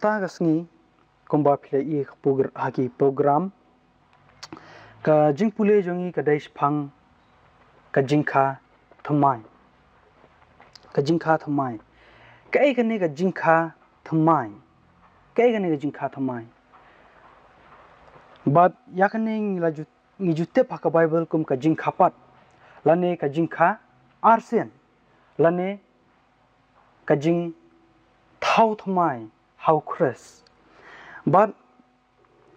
Kamta kasngi komba pilai haki program ka jing pule jongi ka dais phang ka jingkha thamai ka jingkha thamai kai ka ne ka jingkha thamai kai ka ne ka jingkha thamai but yakane ngi jutte phaka bible kum ka jingkha pat lane ka jingkha arsen lane ka jing thau thamai how chris but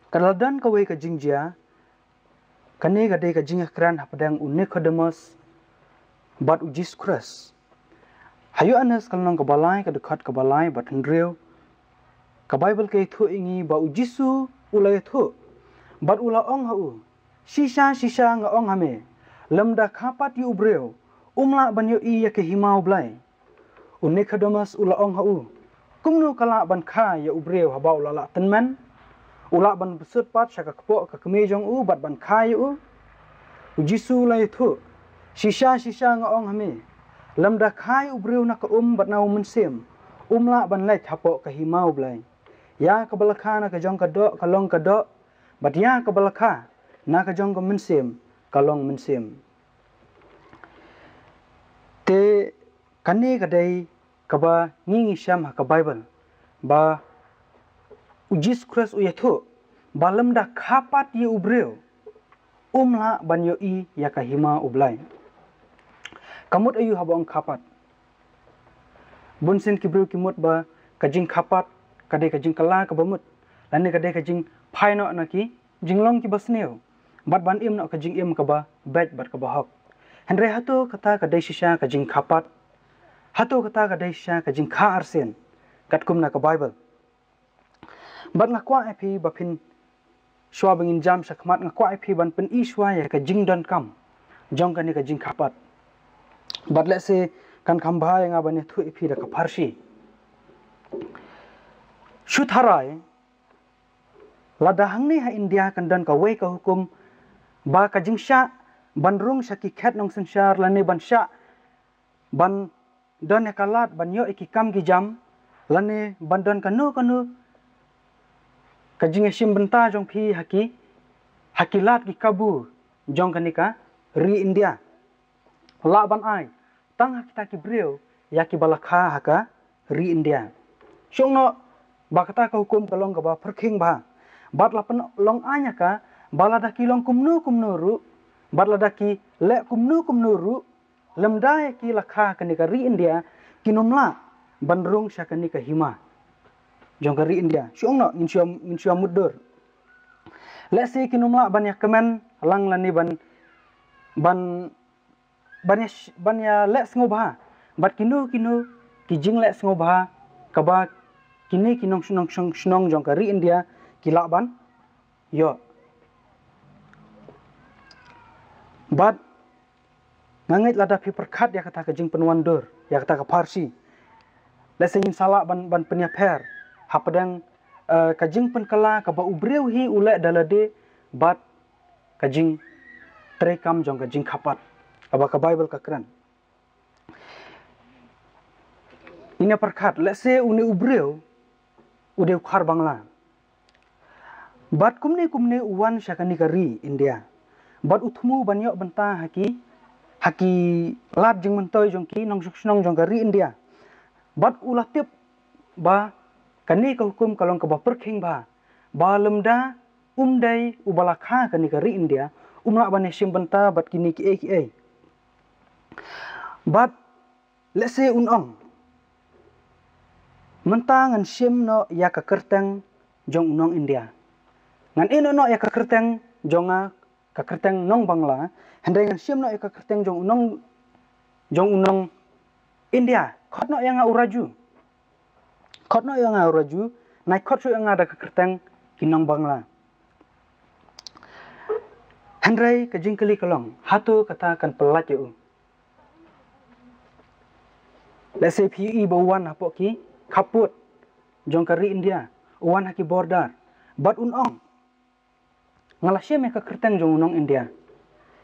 kaladan ka we ka jingjia kane ga de ka jinga kran hapadang Nicodemus but ujis chris hayo anas kalnong ka balai ka dekat ka balai but hendreu ka bible ke thu ingi ba ujisu ulai thu but ula ong hau shisha nga ong hame lamda khapat yu breu umla banyo i ya ke himau blai Nicodemus ula ong hau kumnu kala ban kha ya ubreu haba ulala tenman ula ban besut pat syaka kepo ka kemejong bat ban kha yu ujisu lai thu shisha nga ong hame lamda kha yu ubreu na ka bat nau mensem umla ban lai thapo ka himau blai ya ka balakha na ka jong ka do ka long ka do bat ya ka balakha na ka jong ka mensem ka long mensem te kane ka dai ka ba ngingi syam ka bible ba ujis kras uyathu balam da khapat ye ubreu umla banyo i ya ka hima ublai kamut ayu habong khapat bunsen kibreu kimut ba kajing khapat kadai kajing kala ka bamut lane kadai kajing phaino na ki jinglong ki basneu bat ban im na kajing im ka ba bet bat ka ba hok henre hatu kata kadai shisha kajing khapat hatu kata kadai shisha kajing kha arsen katkum na ka bible bat ngakwa epi bapin shwa bangin jam sakmat ngakwa epi ban pen iswa ya ka jing don kam jong kan ka jing khapat bat let's say kan khamba yang abane thu epi da ka farsi shutharai lada hangni ha india kan dan ka we ka hukum ba ka jingsha banrung saki khat nong sansar lane ban sha ban don ka lat ban yo iki kam gi jam lane ban don kanu ka jinge sim benta jong phi haki lat ki kabu jong kanika ri india la ban ai tang hakita ki breu ya ki balakha haka ri india shongno bakata ka hukum kalong ka ba perking ba bat lapan long anya ka balada ki long kumnu ru bat lada ki le kumnu ru lemda ki lakha kanika ri india kinomla bandrung syakanika hima jong ka ri india shongno insyam mudur let's say kinomla ban ya kemen lang lani ban ya le sngoba bat kinu ki jing le sngoba ka ba kini kinong snong jong ka ri india kila ban yo bat ngangit lada pi perkhat ya kata ka jing penwan dur ya kata ka farsi let's say sala ban penya pher hapadang ka jing penkala ka ba ubreu hi ule dalade bat ka jing trekam jong ka jing khapat aba ka bible ka kran ina perkhat let's say uni ubreu ude khar bangla bat kumne uwan syakani kari india bat uthmu banyo benta haki lat jing mentoy jong ki nong snong jong kari india bat ulatip ba kani ka hukum kalong ka ba perking ba lemda umdai ubalakha kani kari india umla bane sim benta bat kini ki bat let's say unong mentangan sim no ya ka kerteng jong unong india ngan ino no ya ka kerteng jonga ka kerteng nong bangla hendai sim no ya ka kerteng jong unong india khot no yang uraju nai khot su yang ada ka kerteng kinong bangla hendai ka jingkeli kalong hatu kata kan pelat yu let's say pi bawan hapo ki kaput jong kari india uwan haki border bat unong ngalasye me ka kerteng jong unong india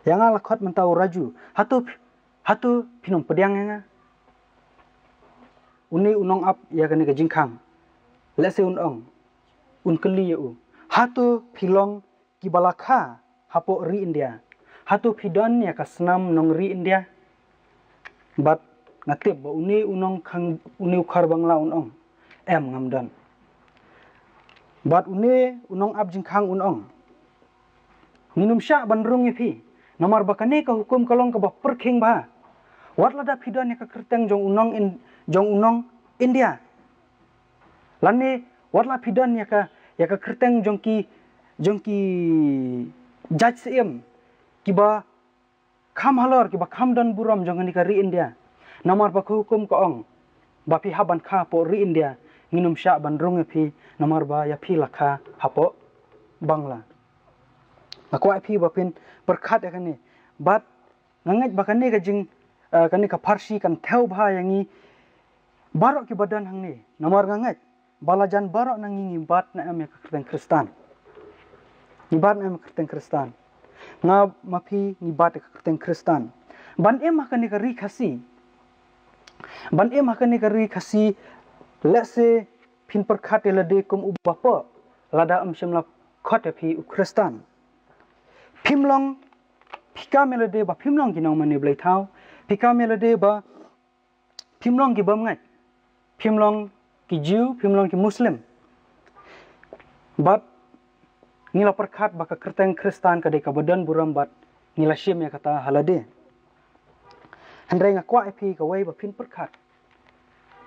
yang ala khot mentau raju hatu pinom pediang nga uni unong ap ya kani ka jingkhang lese unong unkeli u hatu philong kibalakha hapo ri India hatu phidon ya kasnam nong ri India bat ngatip ba uni unong khang uni ukhar bangla unong ngamdan bat uni unong abjing khang unong ninum sya bandrung ipi nomor bakane ka hukum kalong ka ba perkhing ba watlada phidon ya ka kerteng jong unong India lane watla phidon ya ka kerteng jongki judge sim kiba kham halor kiba kham don buram jongani ka ri India namar ba hukum ka ong ba pi haban kha po ri India nginum sya ban rung phi namar ba ya phi lakha hapo bangla akwa phi ba pin perkhat ya kani bat ngangat ba kani ka jing kani ka farsi kan theu bha yangi barok ki badan hangni namar ngangat balajan barok nangi bat na am ka kerteng Kristan ngibat na am kerteng Kristan nga mapi ngibat ka kerteng Kristan ban em hakani ka ri khasi lese pin perkhat lade kum ubapa lada shimla khate phi u Kristan phimlong phika melade ba phimlong ginong mani blai thau phika melade ba phimlong ki bam ngai phimlong ki Jew phimlong ki Muslim bat ngila perkhat ba ka kerteng Kristan ka de ka badan buram bat ngila shim ya kata halade handrai ngakwa phi ka wai ba phin perkhat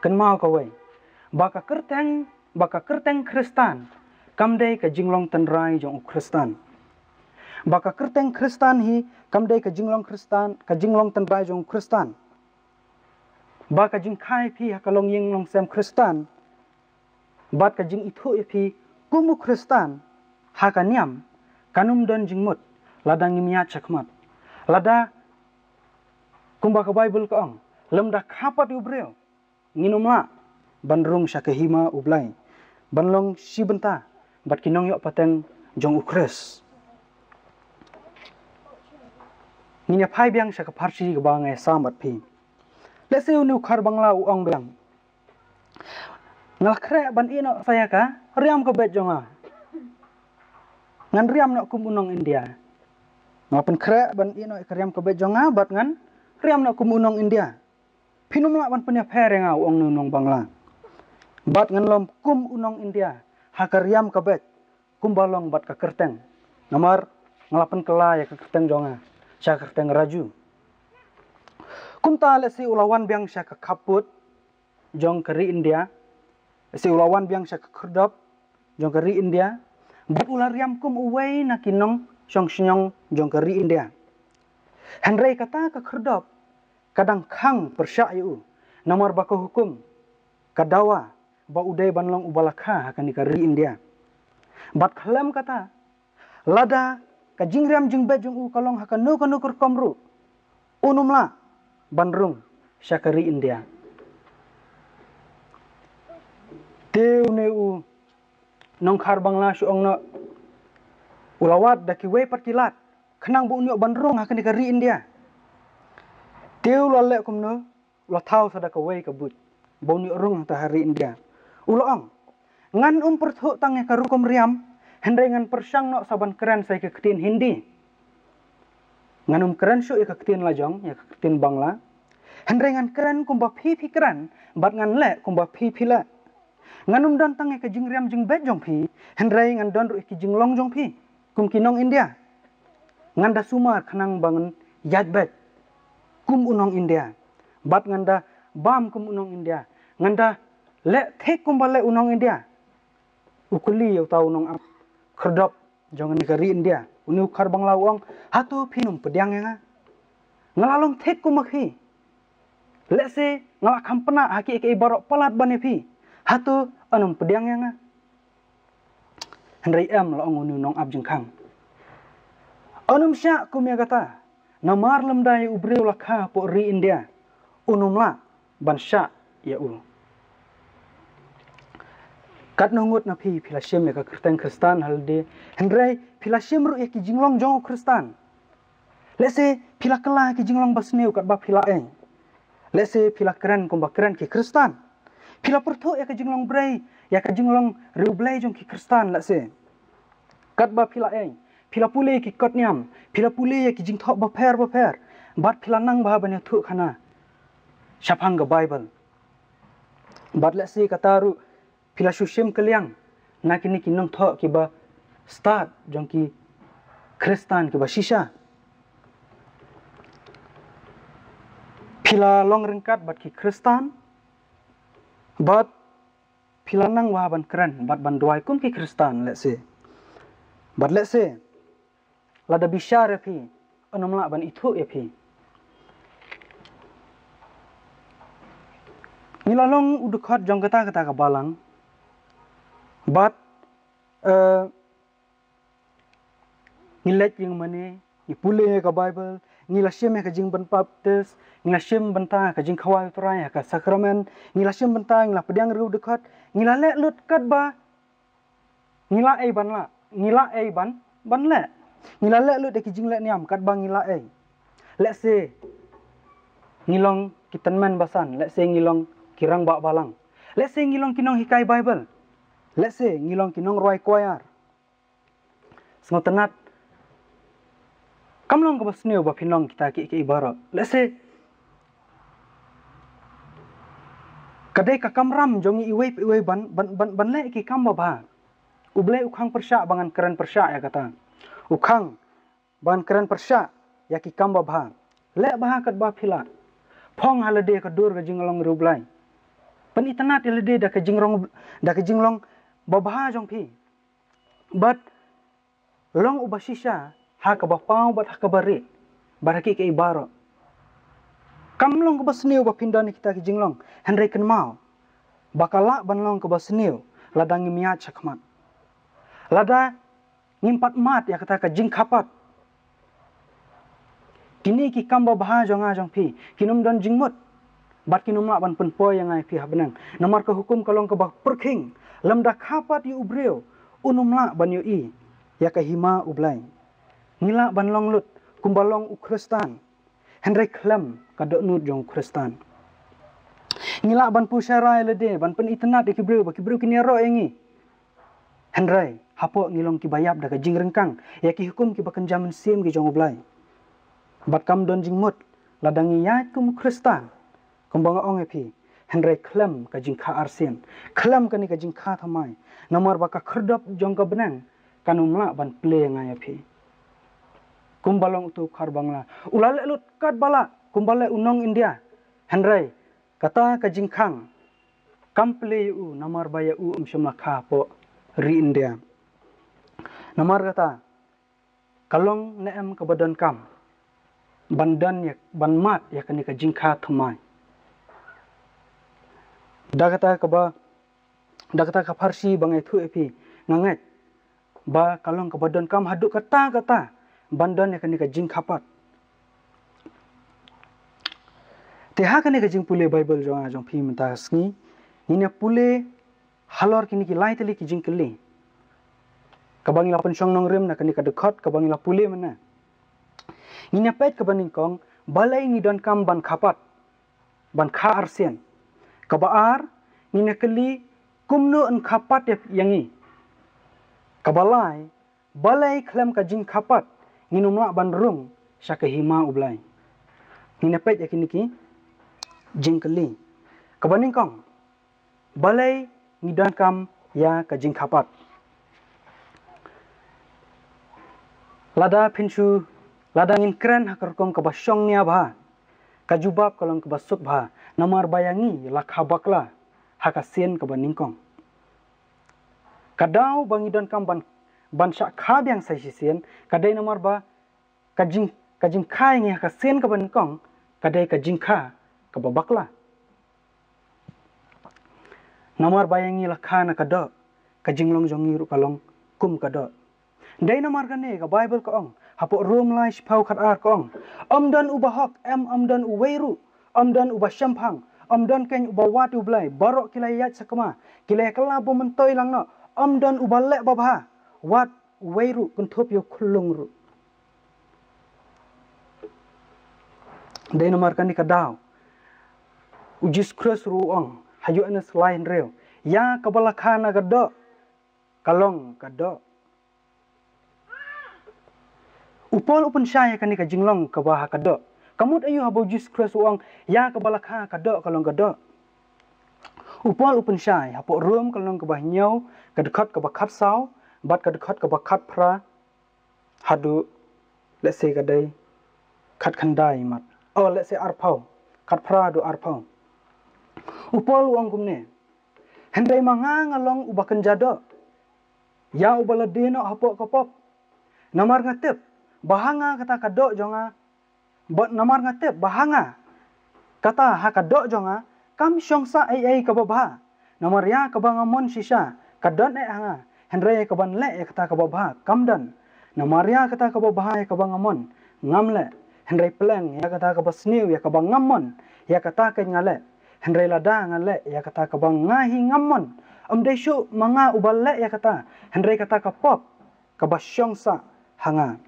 kan mau ka wai ba ka kerteng Kristan kamdai ka jinglong tanrai jong Kristan ba ka kerteng Kristan hi kamdai ka jinglong tanrai jong Kristan ba ka jing khai phi hakalong ying long sem Kristan bat ka jing ithu phi kumu Kristan hakaniam kanum don jingmut ladang imya chakmat lada kumba ka Bible ka ong lemda khapat ubreo nginumla bandrung syakahima ublai banlong sibenta bat kinong yok pateng jong ukres ninya phai byang syaka pharsi ga bangai samat phi lese unu khar bangla uang bang ngalkhre ban ino saya ka riam ka bet jonga ngan riam no kum unong India ngapen khre ban ino riam ka bet jonga bat ngan riam no kum unong India pinumla ban punya pherenga uang nong bangla bat ngan lom kum unong India hakariam ka bet kum balong bat ka kerteng namar ngalapen kela ya ka kerteng jonga sya kerteng raju kumta lesi ulawan biang sya ka kaput jong keri India lesi ulawan biang sya ka kerdap jong keri India but ulariam kum uwei na kinong syong jong keri India handrai kata ka kerdap kadang khang persya yu namar ba ka hukum kadawa ba udai banlong ubalakha hakan di keri India bat khalam kata lada ka jingram jingbe jong u kalong hakan no kur komru unumla bandrung syakari India teu neu nongkhar bangla syong no ulawat daki we perkilat khnang bu unyo bandrung hakan di keri India teu lalle kumno la thau sadaka we kabut boni rung ta hari India uloong ngan perthu tange ka rukom riam hendai ngan persang no saban keren sai ke ketin Hindi nganum keren syu ke ketin lajong ya ke ketin Bangla hendai ngan keren kumba phi keren bat ngan le kumba phi le nganum don tange ke jingriam jing bet jong phi hendai ngan don ru ki jinglong jong phi kum kinong India ngan da sumar khanang bangun yat bet kum unong India bat ngan da bam kum unong India ngan da le thek kumba le unong India ukuli yau tau nong kherdap jangan negeri India uni ukhar bangla uang hatu pinum pediang nga ngalalong thek kumakhi lese ngalak hampena haki ke barok palat bane phi hatu anum pediang nga hendrai laong uni nong abjing khang anum sya kumya kata namar lemdai ubre lakha po ri India unumla bansya ya kat nongut na phi philasim ya ka kerteng Kristan halde hendrai philasim ru ki jinglong jong Kristan lese philakala ki jinglong basneu kat ba phila eng lese philakran kum bakran ki Kristan Pila pertu ya ka jinglong bray, ya ka jinglong rublay jong ki Kristan la se. Kat ba pila pila pule ki kot nyam, pila pule ya ki jing thok ba pher. Bat pila nang ba banya thu khana. Syapang ga Bible. Bat la se kataru pila sushim kaliang, na kini ki nang thok ki ba start jong ki Kristan ki ba shisha. Pila long ringkat bat ki Kristan, bat pila nang wah ban keren, bat ban duai kum ki Kristan let's say. But let's say, lada bishar ya pi, anamla ban itu ya pi. Nilalong udukhat jong kata ka balang, but nilet yung mani, ipule ka Bible, nilasyem ka jing ban baptis, nilasyem banta ka jing khawai trai ka sakramen, nilasyem banta ngila pediang ru dekat, ngilale lut kat ba, ngila ban la. Ngila ban le. Ngila le lu de ki jing le niam kat bang ngila let's say ngilong kitanman basan, let's say ngilong kirang ba balang, let's say ngilong kinong hikai Bible, let's say ngilong kinong roi choir. Sengotenat kamlong ka basneu ba pinong kita ki ibara, let's say kadai ka kamram jongi iwe ban le ki kamba ba. Ublay ukhang persya bangan keren persya ya kata. Ukhang bangan keren persya ya ki kamba bha. Le bha kat ba phila. Phong halade ka dur ka jinglong rublay. Pan itanat halade da ka jinglong ba bha jong phi. But long ubasisha ha ka ba pau bat ha ka bari. Baraki ka ibaro. Kamlong ka basniu ba pindan kita ki jinglong. Henry kan mau. Bakala banlong ka basniu ladang miat chakmat. Lada ngimpat mat ya kata ka jing khapat. Kini ki kamba baha jong pi, kinum don jing mut. Bat kinum la ban penpoy yang ai pi habnang. Namar ka hukum kalong ka bah perking, lam da khapat yu ubreu, unum la ban yu i, ya ka hima ublai. Ngila ban long lut, kumbalong u Kristan. Henry klam ka dok nut jong Kristan. Ngila ban pusyarai lede, ban pen itnat ki breu, ba ki breu kini ro engi. Henry hapo ngilong ki bayap da ka jing rengkang ya ki hukum ki bakan jaman sim ki jong ublai. Bat kam don jing mut ladangi ya kum Kristan kumbang ong epi Henry klam ka jing kha arsen klam ka ni ka jing kha thamai namar baka khrdop jong ka benang kanumla ban play ngai epi kumbalong tu khar bangla ulale lut kat bala kumbale unong India Henry kata ka jing khang kam play u namar baya u shimla kha po ri India. Namar kata kalong neem ka badan kam bandan ya ban mat ya kani ka jingkha thamai da kata ka Farsi bangai thu epi ngangat ba kalong ka badan kam haduk kata bandan ya kani ka jingkhapat te ha kani ka jing pule Bible jong phi mata sni ni pule halor kini ki lai tali ki jing kali kabang ila pensyong nong rem na kani ka dekat kabang ila pule mana ni pet ka baning kong balai ni don kam ban khapat ban kha arsen kabaar ni kali kumno an khapat yangi kabalai balai klam ka jing khapat ni numla ban rung syaka hima ublai ni pet yakini ki jing kali kabaning kong balai ni don kam ya ka jing khapat lada pinchu lada ngin kren hakar kong ka basyong nia bha kajubab kalong ka basuk bha namar bayangi la khabakla hakasien ka baningkong kadau bangi don kam ban syak khab yang sai sien kadai namar ba kajing khai ngi hakasien ka baningkong kadai kajing kha ka babakla namar bayangi la khana kada kajing long jongi ru kalong kum kada dai namar kane ka Bible ka ong hapo rom lai spau khat ar ka ong amdan ubahak amdan uweiru amdan ubashamphang amdan ken ubawat ublai barok kilai yat sakama kilai kala bo mentoi langno amdan uballe babha wat uweiru kunthop yo khulung ru dai namar kane ka daw ujis kres ru ong hayu anes lain reo ya kabalakhana gado kalong gado upol upun syai kani ka jinglong ka bah kado kamut ayu habo jis kres uang ya kabalakha kado kalong gado upol upun syai hapo rum kalong ka bah nyau ka dekat ka bah khat sau bat ka dekat ka bah khat pra hadu let's say kadai khat khandai mat let's say arpau khat pra do arpau upol uang kumne hendai manga ngalong ubakan jado ya ubaladino hapo kapop namar ngatep bahanga kata kado jonga namar ngatep bahanga kata ha kado jonga kam syongsa ai ka babha namar ya ka bangamon sisa kadon hanga hendrai ka ban le kata ka babha kamdan namar ya kata ka babha ka bangamon ngamle hendrai pleng ya kata ka basniu ya ka bangamon ya kata ka ngale hendrai lada ngale ya kata ka bang ngahi ngamon amdai syu manga uballe ya kata hendrai kata ka pop ka basyongsa hanga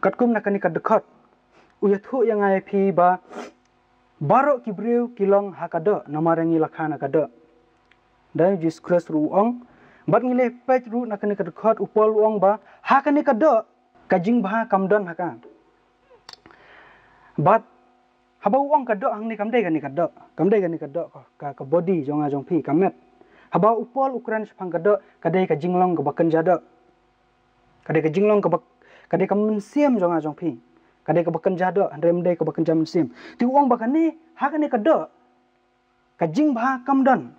katkum nakani ka dekat uyathu yang ai phi ba baro kibriu kilong hakado namarangi lakhana kado dai jis kres ruong bat ngile pech ru nakani ka dekat upol uong ba hakani kado kajing bah kamdon haka bat haba uong kado hangni kamdai gani kado ka body jonga jong phi kamet haba upol ukuran sepang kado kadai ka jinglong ka bakan jado kadai ka jinglong ka kadai ka mensiam jonga jong phi kadai ka bakan jado andre mdai ka bakan jam mensiam ti uong bakani hakani kado ka jing bah kamdon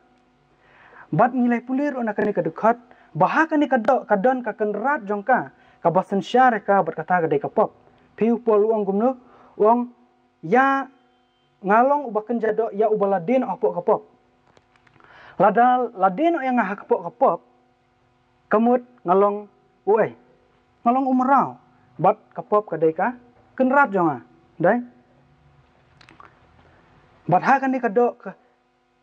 bat ngilai pulir onakani ka dekat bahakani kado kadon ka kenrat jongka ka basan syare ka berkata kadai ka pop phi upol uong gumno uong ya ngalong ubakan jado ya ubaladin opok kapop ladin yang ngah kapok kapop kamut ngalong ngalong umrau bat kapop kadai ka kenrat jonga dai bat ha kan ni kado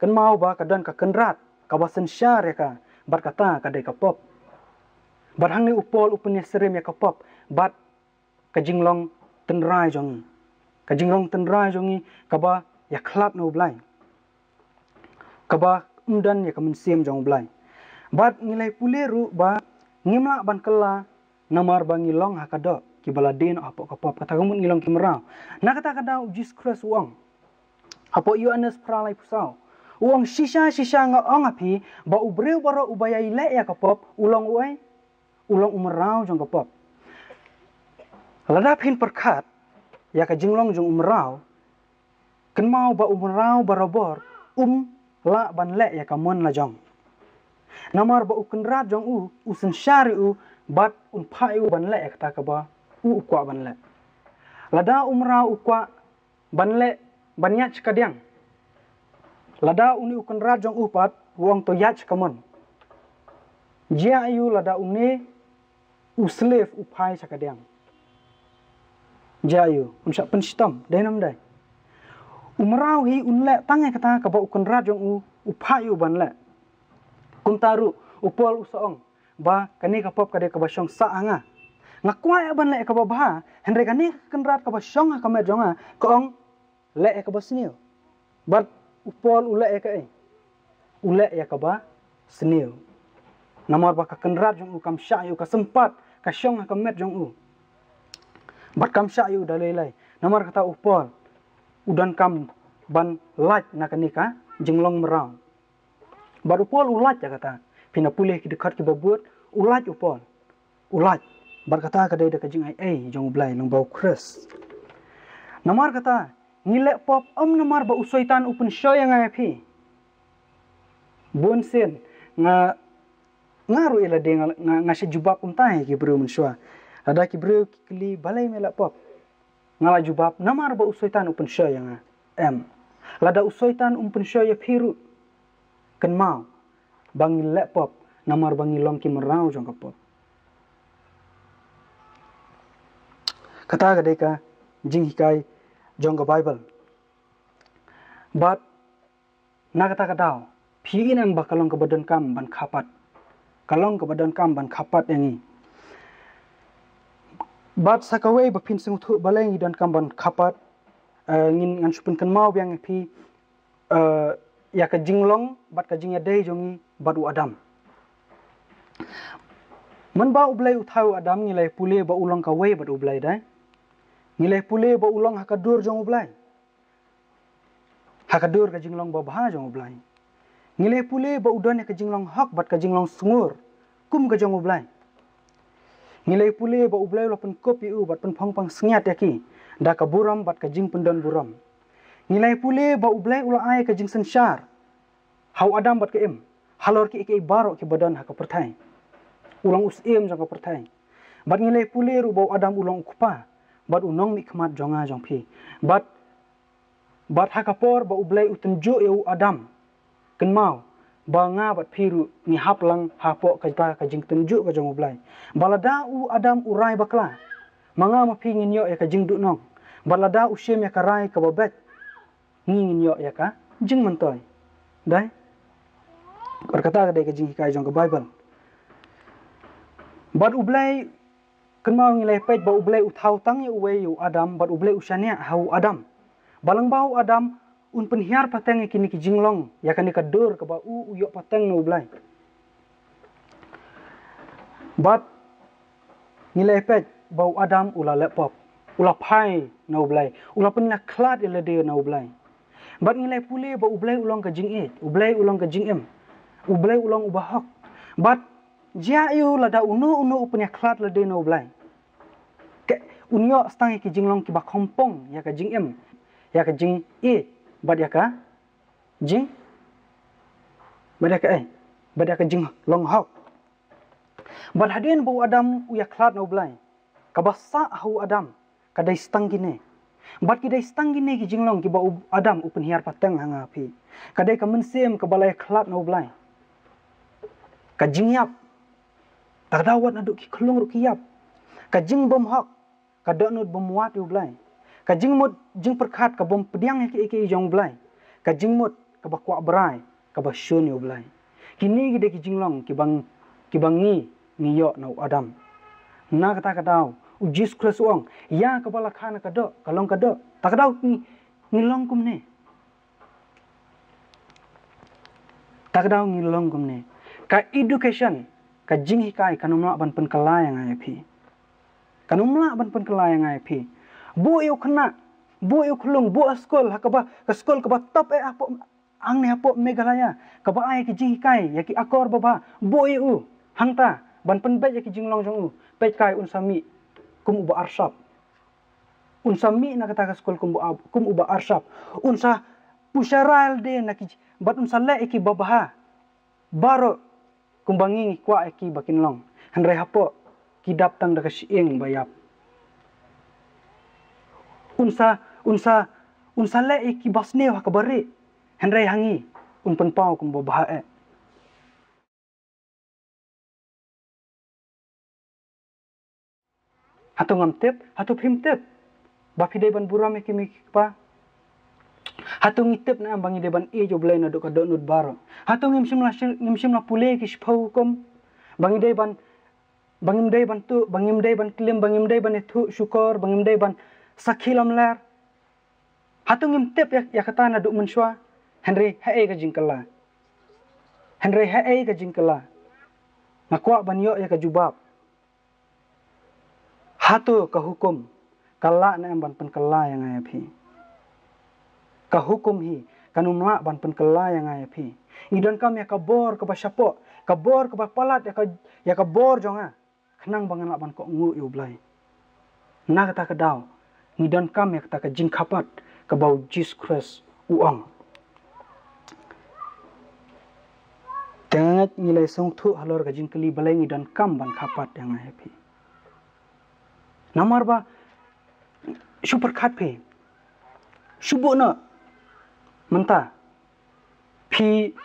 kan mau ba kadon ka kenrat ka basen syar ka bat kata kadai kapop bat hang ni upol upun serim ya kapop bat ka jinglong tenrai jongi kajingrong tenrai jongi kaba ya klat no blai kaba umdan ya kemensiam jong blai bat ngilai puleru ba ngimla ban kala namar bangilong hakado kibaladin apok kapop kata kamun ngilong kimrau na kata kada ujis kres uang apo yu anes pralai pusau uang sisa ngaong api ba ubreu baro ubayai le ya kapop ulong umrau jong kapop ladap hin perkat ya ka jinglong jong umrau ken mau ba umrau barobor la ban le ya ka mon la jong namar ba ukenrat jong usen syari bat pai ban le ya kata ka ba ukwa ban le lada umrau ukwa ban le ban yach kadiang lada uni ukenrat jong pat wong to yach kamon jia ayu lada uni uslef upai sakadiang jayu unsa penstom denam dai umrau hi unle tangai kata ka ba ukun rajong upayu banle kuntaru upol usaong ba kani ka pop kade ka ba syong sa anga ngakwa ya banle ka ba bah henre kani kenrat ka ba syong ka me jonga koong le ka ba sniu bat upol ule ka ule ya ka ba sniu namar ba ka kenrat jong kam syayu ka sempat ka syong ka met jong bat kam syayu dalai namar kata upol udan kam ban laj nakanika jinglong merau bat upol ulaj ya kata pina pulih ki dekat ki babut ulaj upol ulaj bat kata kadai de kajing ai jong blai nang bau kres namar kata ngilek pop namar ba usoitan upun syoy yang api bonsen ngaru ila de ngasih jubab umtai ki bru mensua ada kibru kili balai melak pop ngala jubab namar ba usoitan upun syoy yang lada usoitan upun syoy phiru ken mau bangi lek pop namar bangi long ki merau jong kapop kata gadai ka jing hikai jong ka bible but na kata kadau phi inang bakalong ka badan kam ban khapat kalong ka badan kam ban khapat yangi bat sakawai bapin sing thu balai dan kamban khapat ngin ngan supun kan mau biang phi ya ka jinglong bat ka jingya dei jongi bat u Adam. Man ba ublai uthau Adam ngilai pule ba ulang ka wei bat ublai dai. Ngilai pule ba ulang hakadur jong ublai. Hakadur ka jinglong ba baha jong ublai. Ngilai pule ba udan ka jinglong hak bat ka jinglong sungur kum ka jong ublai. Ngilai pule ba ublai lo pen kopi u bat pen phang pang sengiat yaki da ka buram bat ka jing pendon buram. Ngilai pule ba ublai ula ai ka jing sensar. Hau Adam bat ka im. Halor ki iki barok ki badan haka pertai. Ulang usim jang ka pertai. Bat ngilai pule ru ba Adam ulang ukupa. Bat unong mi khmat jonga jong pi. Bat haka por ba ublai utenjo eu Adam. Ken mau ba nga bat phiru ni hap lang hapo ka jing tenjo ka jong ublai. Balada u Adam urai bakla. Manga ma phi ngin yo ya ka jing du nong. Balada usim ya ka rai ka babet. Ngin yo ya ka jing mentoy. Dai. Berkata ka jing hikai jong ka Bible. Bat ublai ken mau ngilai pet ba ublai uthau tang ya uwe yu Adam bat ublai usania hau Adam. Balang bau Adam un penhiar pateng kini ki jinglong ya kan ka dur ka ba u yo pateng no ublai. Bat ngilai pet bau Adam ula laptop ula pai no ublai ula penna klat ila de no ublai. Bat ngilai pule ba ublai ulang ka jing e ublai ulang ka jing em ublai ulang ubahok. Bat jia yu lada unu upenya klat la de no ublai. Ke unyo stang ki jinglong ki ba kompong ya ka jing em ya ka jing e bat ya ka jing bat ya ka jing long hok. Bat hadin bu Adam uya klat no ublai. Ka basa hau Adam ka dai stang gine. Bat ki dai stang gine ki jinglong ki ba Adam upen hiar pateng hanga pi. Ka dai ka mensem ka balai klat no ublai. Ka jing yap tak dawat na duk ki klung ru ki yap. Ka jing bom hok ka donut bom wat ublai. Ka jing mut jing perkhat ka bom pediang iki jong ublai. Ka jing mut ka ba kwa brai ka ba shun ublai. Kini gide ki jinglong ki bangi ni yo na Adam. Na kata kadau ujis kres uang ya ka bala khana ka do kalong ka do tak dau ni long kum ne. Tak dau ni long kum ne. Ka education ka jing hikai kanumla ban pen kalayang ai pi. Kanumla ban pen kalayang ai pi. Bu yu kena bu yu klung bu skol hakaba ka skol ka ba top e apo ang ne apo Meghalaya ka ba ai ki jing hikai ya ki akor baba bu yu hangta ban pen bet ya ki jinglong jong u pet kai un sami kum uba arsap un sami na kata ka skol kum uba arsap unsa pusharal de na ki bat un sale ki babaha baro kumbangi kwa ki bakin long hanre hapo ki dap tang da ka sieng bayap unsa le ki basne wa ka bari hanre hangi un pen pau kum babaha hatu ngam tip hatu phim tip ba phi ban buram ki mi pa hatu ngitip na bangi deban e jo blai na do ka do nut baro hatu ngim la pule ki spau kom bangi deban bangim dei ban klim bangim dei ban thu syukur bangim dei ban sakhilam ler hatu ngim tip ya kata na do menswa henry hae ka jingkala nakwa ban yo ya ka jubab hatu ka hukum kala na ban pen kala yang ai phi ka hukum hi kanumla ban pen kala yang ai phi idon kam ya ka bor ka basyapo ka bor ka palat ya ka bor jonga khnang bangan ban ko ngu yu blai na kata ka daw idon kam ya kata ka jing khapat ka bau Jesus Christ uang tengat nilai sung thu halor ka jing kli balai idon kam ban khapat yang ai phi namar ba super khat phe subu na menta phi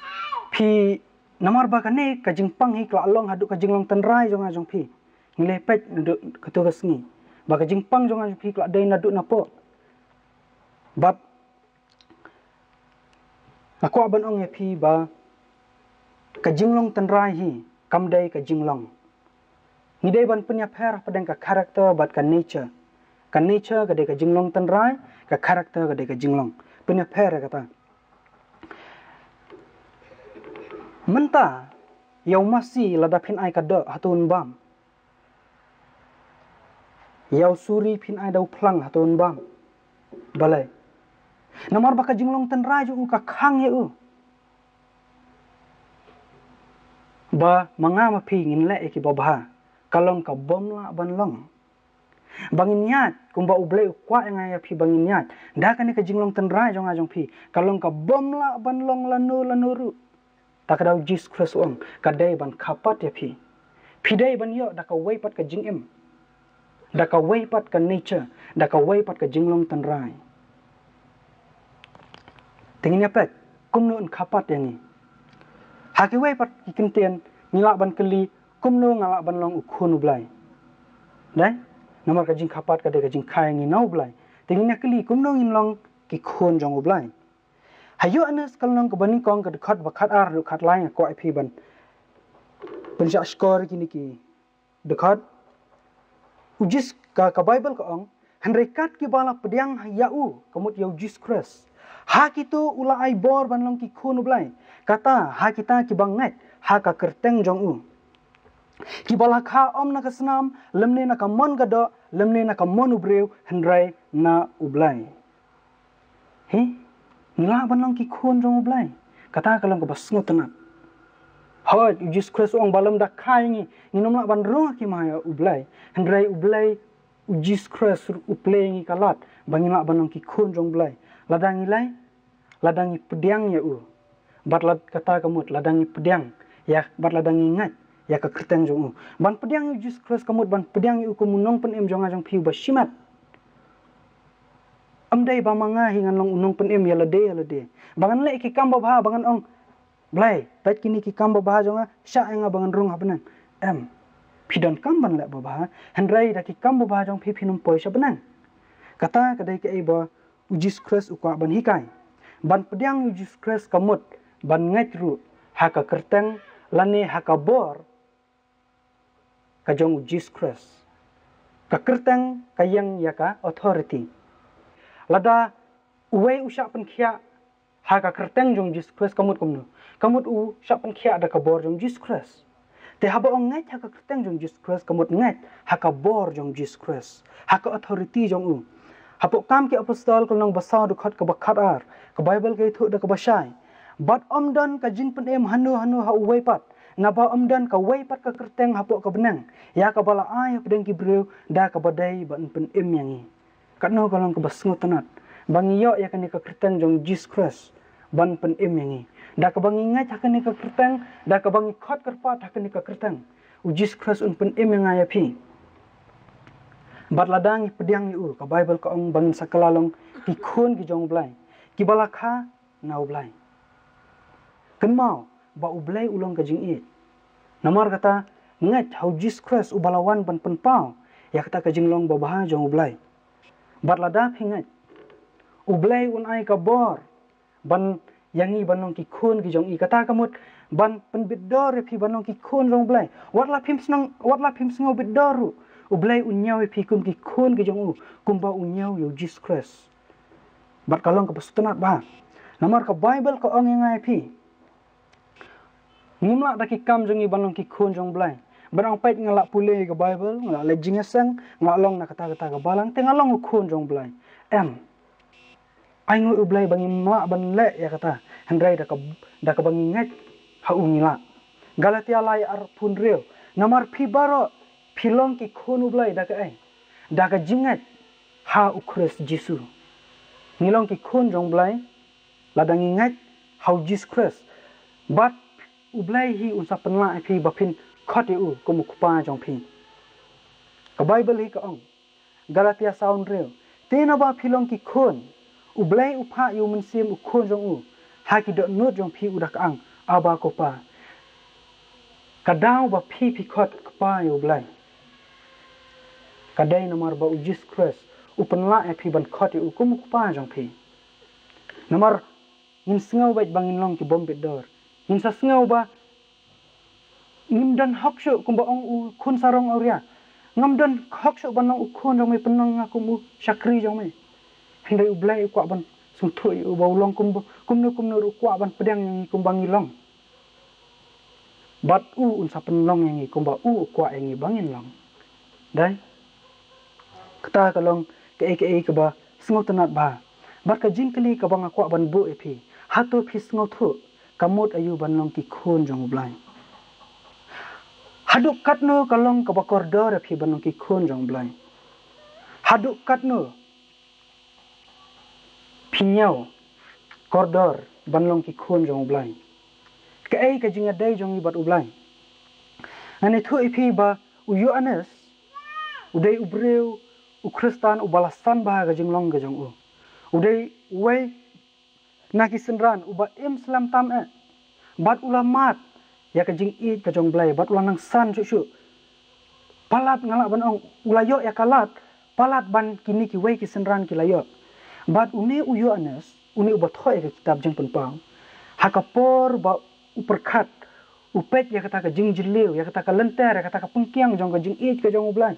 namar ba kane ka jingpang hi kla long hadu ka jinglong tenrai jonga jong phi ngile pet ndu ketu gasngi ba ka jingpang jonga phi kla dai nadu napo bab aku aban ong phi ba ka jinglong tenrai hi kam dai ka jinglong ngidai ban punya per padang ka karakter bat ka nature ka dei ka jinglong tenrai ka karakter ka dei ka jinglong punya per kata Menta yau masih lada pin ai kada hatun bam. Yau suri pin ai dau plang hatun bam. Balai. Namar baka jinglong ten raju ka khang ye ba manga mapi ngin le ki babha kalong ka bom la ban long. Bangin nyat kumba ublei kwa nga ya pi bangin nyat da kan ka jinglong ten raju ngajong pi kalong ka bom la ban long lanu ru. Takadau Jesus Christ ong kadai ban kapat ya pi. Pidai ban yo da ka wei pat ka jing em. Da ka wei pat ka nature, da ka wei pat ka jinglong ten rai. Tingin ya pek kumno en kapat ya ni. Haki wei pat ki kentian ngilak ban keli kumno ngalak ban long ukun ublai. Dai nomor ka jing kapat ka de ka jing khai ngi nau ublai. Tingin ya keli kumno ngin long ki khon jong ublai. Hayo anas kalong ka baning kong ka dekat bakat ar dekat lain ko IP ban. Penja skor kini ki dekat ujis ka Bible ka ong hanrekat ki bala pediang yau kemut yau Jesus Christ. Ha kitu ula ai bor ban long ki khon ublai. Kata ha kita ki banget ha ka kerteng jong u. Ki bala kha om na ka senam lemne na ka mon ka do lemne na ka mon ubreu hendrai na ublai. He ngila ban long ki khon jong ublai. Kata kalong ka basngo tenat. Hoi Jesus Christ ong balam da khai ngi nginom la ban ro ki maya ublai. Hendrai ublai Jesus Christ uplay ngi kalat bangila ban long ki khon jong ublai. Ladang ilai ladang pediang ya u. Bat lad kata kamut ladang pediang ya bat ladang ingat ya ka kerteng jong u. Ban pediang Jesus Christ kamut ban pediang u kumunong pen em jong ajong piu basimat. Amdai ba manga hingan long unong pen em ya lade. Bangan le ki kamba ba bangan ong blai tat kini ki kamba ba jonga sya nga bangan rung habenang. Pidon kamban le ba hendrai da ki kamba ba jong pi pinum poi sya benang. Kata kadai ke ba Jesus Christ ukwa ban hikai. Ban pediang Jesus Christ kamut ban ngat ru haka kerteng lane haka bor ka jong Jesus Christ. Ka kerteng kayang yaka authority. Lada uwei usyak penkhia haka kerteng jong Jesus Christ kamut kumno. Kamut u syak penkhia da ka bor jong Jesus Christ. Te haba ong ngat haka kerteng jong Jesus Christ kamut ngat haka bor jong Jesus Christ. Haka authority jong u. Hapok kam ki apostol kul nang basau dukat ka bakat ar. Ka Bible ke thu da ka basai. Bat omdan ka jing pen em hanu ha uwei pat. Ngaba omdan ka wei pat ka kerteng hapok ka benang. Ya ka bala ai pedeng ki breu da ka badai ban pen em yangi. Katno kalong ka basngo tenat. Bangiyo ya kan ka kerteng jong Jesus Christ ban pen em yangi. Da ka bangi ngat hakan ka kerteng, da ka bangi khot kerpat hakan ka kerteng. U Jesus Christ un pen em yang ya pi. Bat ladang pediang yu ka Bible ka ong bangin sakalalong ki khon ki jong blai. Ki balakha na ublai. Kenmau ba ublai ulong ka jing it. Namar kata ngat how Jesus Christ ubalawan ban penpau ya kata ka jinglong ba bah jong ublai. Bat lada pingat ublai un ai ka bor ban yangi banong ki khon ki jong i kata kamut ban penbidor pi banong ki khon jong blai. Watla pim sngo bidoru. Ublai unyaw pi kum ki khon ki jong u kumba unyaw yo Jesus Christ. Bat kalong ka pastenat ba. Namar ka Bible ka ong ngai pi. Ngimla da ki kam jong i banong ki khon jong blai. Barang pait ngalak pule ka Bible, ngalak le jingasang, ngalong na kata-kata ka balang te ngalong khon jong blai. Ai ngoi ublai bangi ma ban le ya kata. Hendrai da ka bangi ngat ha ungila. Galatia lai ar pun reu. Namar pi baro pilong ki khon ublai da ka ai. Da ka jingat ha ukres Jesu. Ngilong ki khon jong blai ladang ingat how Jesus Christ. Bat ublai hi unsa penla pi bapin khoti u kumukupa jong pi. Ka Bible hi ka ong. Galatia sound reu. Tena ba pilong ki khon ublai upha yu mensim u khon jong u. Ha ki do not jong pi udak ang aba ko pa. Kadau ba pi khot kpa yu ublai. Kadai nomor ba Jesus Christ upenla pi ban khoti u kumukupa jong pi. Nomor ngin sngau bait bangin long ki bom bidor. Ngin sa sngau ba ngimdan hoksho kumba ong u khun sarong auria. Ngamdan hoksho banong u khon jong me penong ngakum u syakri jong me. Hindai ublai kwa ban sungthui u baulong kumno ru kwa ban pedang yang kumbang ilong. bat unsa penlong yang kumba kwa yang bangin long dai kata kalong ke ba sngo tanat ba bat ka jingkli ka bang kwa ban bu epi hatu phi sngo thu kamut ayu ban long ki khun jong blai haduk katno kalong ka ba koridor epi ban long ki khun jong blai haduk katno pinyau koridor ban long ki khun jong blai ka jinga dai jong bat ublai ane thu epi ba uyu anes udai ubreu ukristan ubalasan ba ga jinglong ga jong udai wei naki senran uba Islam tam bat ulamat ya ka jing i ka jong blai bat ulang san chu palat ngalak ban ong ulayo ya kalat palat ban kini ki wei ki senran ki layo bat uni uyu anes uni uba thoi ka kitab jeng penpang hakapor ba uperkat upet ya kata ka jing jiliu ya kata ka lenter ya kata ka pengkiang jong ka jing i ka jong blai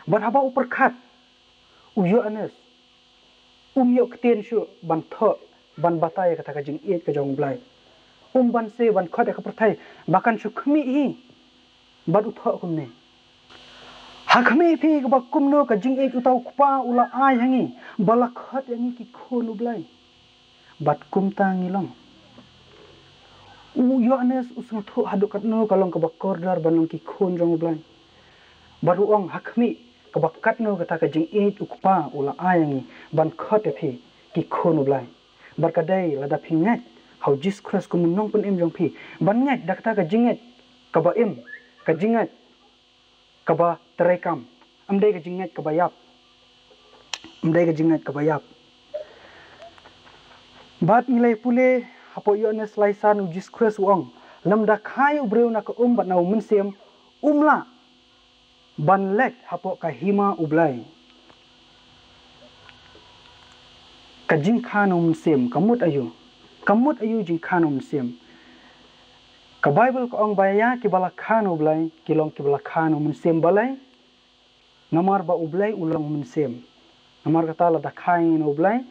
bat haba uperkat uyu anes yok keten shu ban tho ban batai kata ka jing i ka jong blai ban se ban khot ka perthai bakan shu khmi hi bat utho kumne ha khmi phi ka bakum no ka jing i utau kpa ula ai hangi bala khot yangi ki khonu blai bat kum ta ngilong Yohanes usung thu haduk katno kalong ka bakor dar banong ki khon jong blai baru ong hakmi ka bakatno kata ka jing i ukpa ula ayangi ban khot phi ki khon blai barkadai lada phingat how Jesus Christ kum nong pun im jong phi ban ngat dakta ka jingat ka ba im ka jingat ka ba terekam amdai ka jingat ka bayap amdai ka jingat ka bayap bat nilai pule hapo Yohanes laisan Jesus Christ wong lamda khai ubreu na ka bat na umensem umla ban lek hapo ka hima ublai ka jingkhan umsem kamut ayu jing khan umsem ka Bible ko ong baya ki bala khan ublai kilong ki bala khan umsem balai namar ba ublai ulang umsem namar kata la da khai no ublai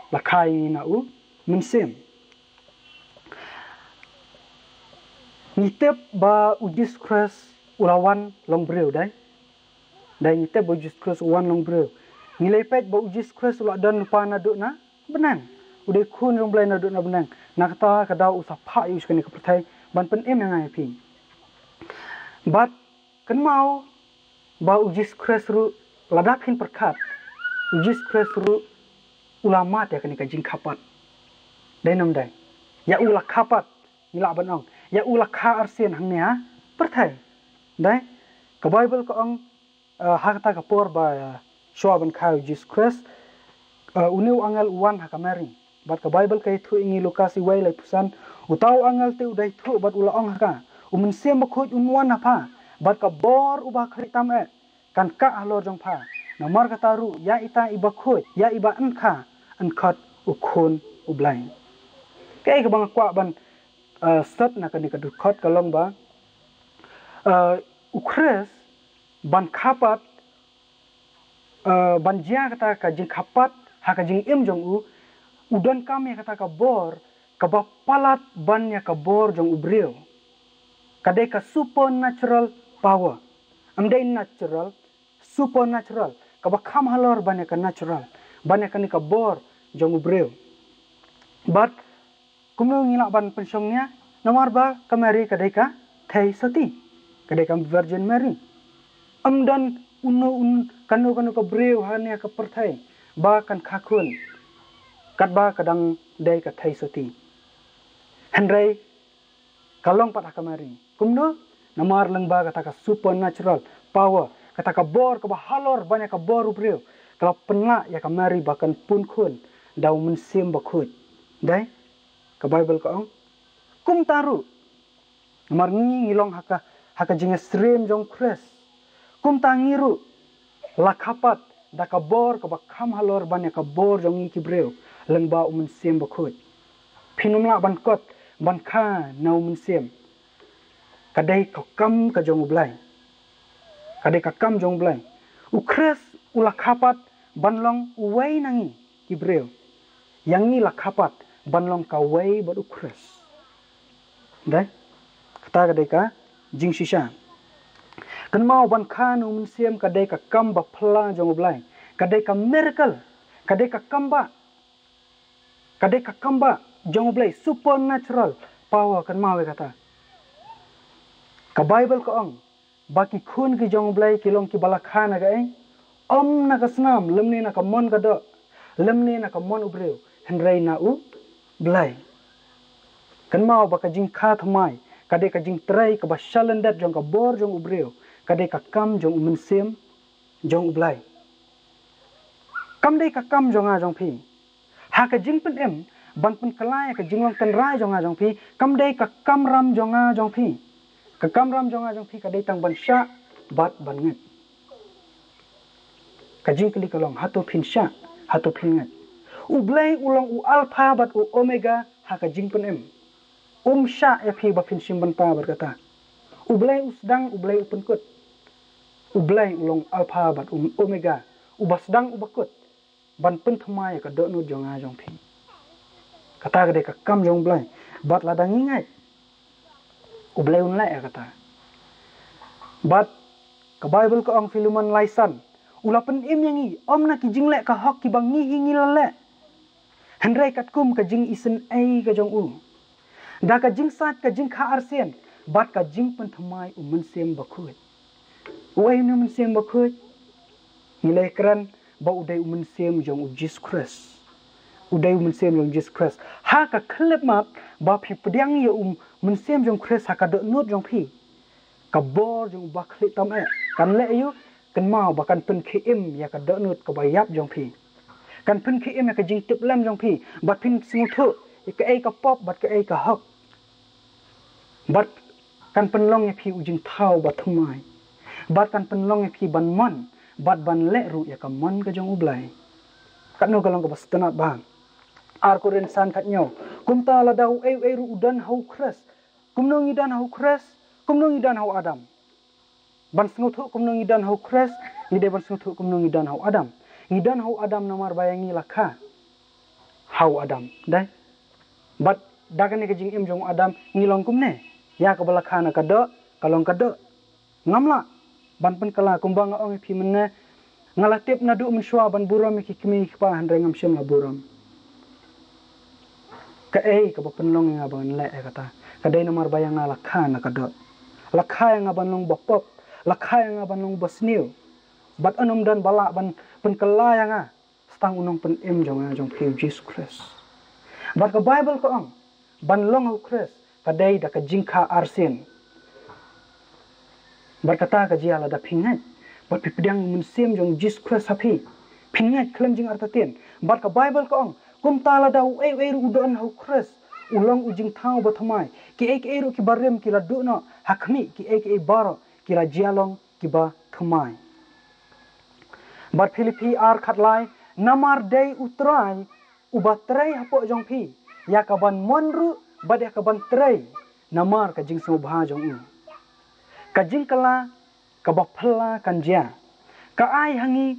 la khai na u mensem nitep ba Jesus Christ ulawan long breu dai nitep ba Jesus Christ wan long breu nilai pet ba Jesus Christ ula dan pa na duk na benang udai khun rong blai na duk na benang nak ta ka dau usah pha yu skani ka perthai ban pen em yang ai phi bat kan mau ba Jesus Christ ru ladapin perkat Jesus Christ ru ulama ya kani ka jing khapat dai nam dai ya ula khapat nila ban ong ya ula kha arsen hang ne ha perthai dai ka Bible ko ong hakta ka por ba shwa ban kha Jesus Christ uniu angal wan ha kamari bat ka Bible kai thu ingi Lukas i wai lai pusan utau angal te udai thu bat ula ong ha umen sem ba khoj unwan ha pha bat ka bor uba khri tam kan ka halor jong pha namar ka taru ya ita iba khoj ya iba an kha an khat u khon u blai kai ka bang kwa ban sat na kan ka du khot ka long ba ukres ban khapat ban jia kata ka jing khapat ha ka jing im jong udan kam ya kata ka bor ka ba palat ban ya ka bor jong ubreu kadai ka supernatural power amdai natural supernatural ka ba kham halor ban ya ka natural ban ya ka bor jong ubreu but kumno ngila ban pensongnya nomor ba kamari kadai ka thai sati kadai ka Virgin Mary amdan unu kanu ka breu hanya ka perthai ba kan khakun kat ba kadang dai ka thai sati handrai kalong pat kamari kumno namar lang ba kata ka supernatural power kata ka bor ka ba halor banyak ka bor breu kalau penla ya kamari bahkan pun kun dau mensim bakut dai ka Bible ka ong kum taru namar ngilong haka jinga srem jong kres kum tangiru lakapat da ka bor ka ba kham halor ban ka bor jong ki breu leng ba umen sem bakut pinumla ban kot ban kha na umen sem kadai ka kam ka jong blai kadai ka kam jong blai u kres ula khapat banlong uwai nangi ki breu yangi la khapat banlong ka wai ba u kres dai kata kadai ka jing shisha kan mau ban khan um siam kadai ka kam ba phla jong blai kadai ka miracle kadai ka kamba jong blai supernatural power kan mau kata ka bible ko ong baki khun ki jong blai kilong ki bala khana ga om na ka snam lemne na ka mon ka do lemne na ka mon ubreu henrei na u blai kan mau ba ka jing kha thmai kadai ka jing trai ka ba shalendat jong ka bor jong ubreu kadai ka kam jong umen sem jong ublai kam dei ka kam jong a jong phi ha ka jing pen em ban pen kalai ka jing long kan rai jong a jong phi kam dei ka kam ram jong a jong phi ka kam ram jong a jong phi ka dei tang ban sha bat ban nget ka jing kli kalong hato phin sha hato phin nget u blai ulong u alpha bat u omega ha ka jing pen em sha e phi ba phin sim ban pa bar kata u blai u sedang u blai u pen kut u blai ulong alpha bat omega u basdang u bakut ban pen thmai ka do no jong a jong phi kata ka dei ka kam jong blai bat la dang ngai u blai un lai kata bat ka bible ko ong Philemon laisan ulapen im yangi om na ki jing le ka hok ki bang ni hingi la le henrei kat kum ka jing isen ai ka jong u da ka jing sat ka jing kha arsen bat ka jing pen thmai u men sem bakhut wai nu men sem bakhut nilai kran ba udai u men sem jong u Jesus Christ udai u men sem jong Jesus Christ ha ka klep mat ba phi pdiang ye men sem jong Christ ha ka do not jong phi ka bor jong ba khli tam e kan le yu kan mau ba kan pen khi im ya ka do not ka ba yap jong phi kan pen khi im ya ka jing tip lam jong phi bat phin singu thu ka ei ka pop bat ka ei ka hok bat kan pen long ya phi u jing thau ba thumai bat kan pen long ya phi ban mon bat ban le ru ya ka mon ka jong ublai kat no ka long ka bastanat bang ar ko ren san khat nyo kum ta la dau ei ru udan hau kres kum no ngi dan hau kres kum no ngi dan hau adam ban singu thu kum no ngi dan hau kres ni de ban singu thu kum no ngi dan hau adam ngi dan hau adam namar bayangi lakha hau adam dai bat dagan ke jing im jong adam ngilong kum ne ya ka bala khana ka do kalong ka do ngamla ban pen kala kumbang ong phi menne ngala tip na du mun shwa ban buram ki kimi pa handre ngam shem la buram ka ei ka pen long nga ban le ka ta ka dei namar bayang la khana ka do la kha nga ban long bopop la kha nga ban long bosniu bat anom dan bala ban pen kala nga stang unong pen im jong phi Jesus Christ bat ka bible ko ong ban long hu Christ ka dei da ka jingkha arsen berkata ka jia la da phingai bat pipdang mun sem jong Jesus Christ hapi phingai klem jing artatin bat ka bible ko ong kum ta la da ei ru don hu Christ ulong ujing thau ba thamai ki ei ru ki barem ki la du no hakmi ki ei baro ki la jialong ki ba thamai bat Philippi ar khatlai namar dei utrai ubatrai hapo jong phi ya ka ban monru bat ya ka ban trai namar ka jing so bha jong u ka jing kala ka ba phla kan jia ka ai hangi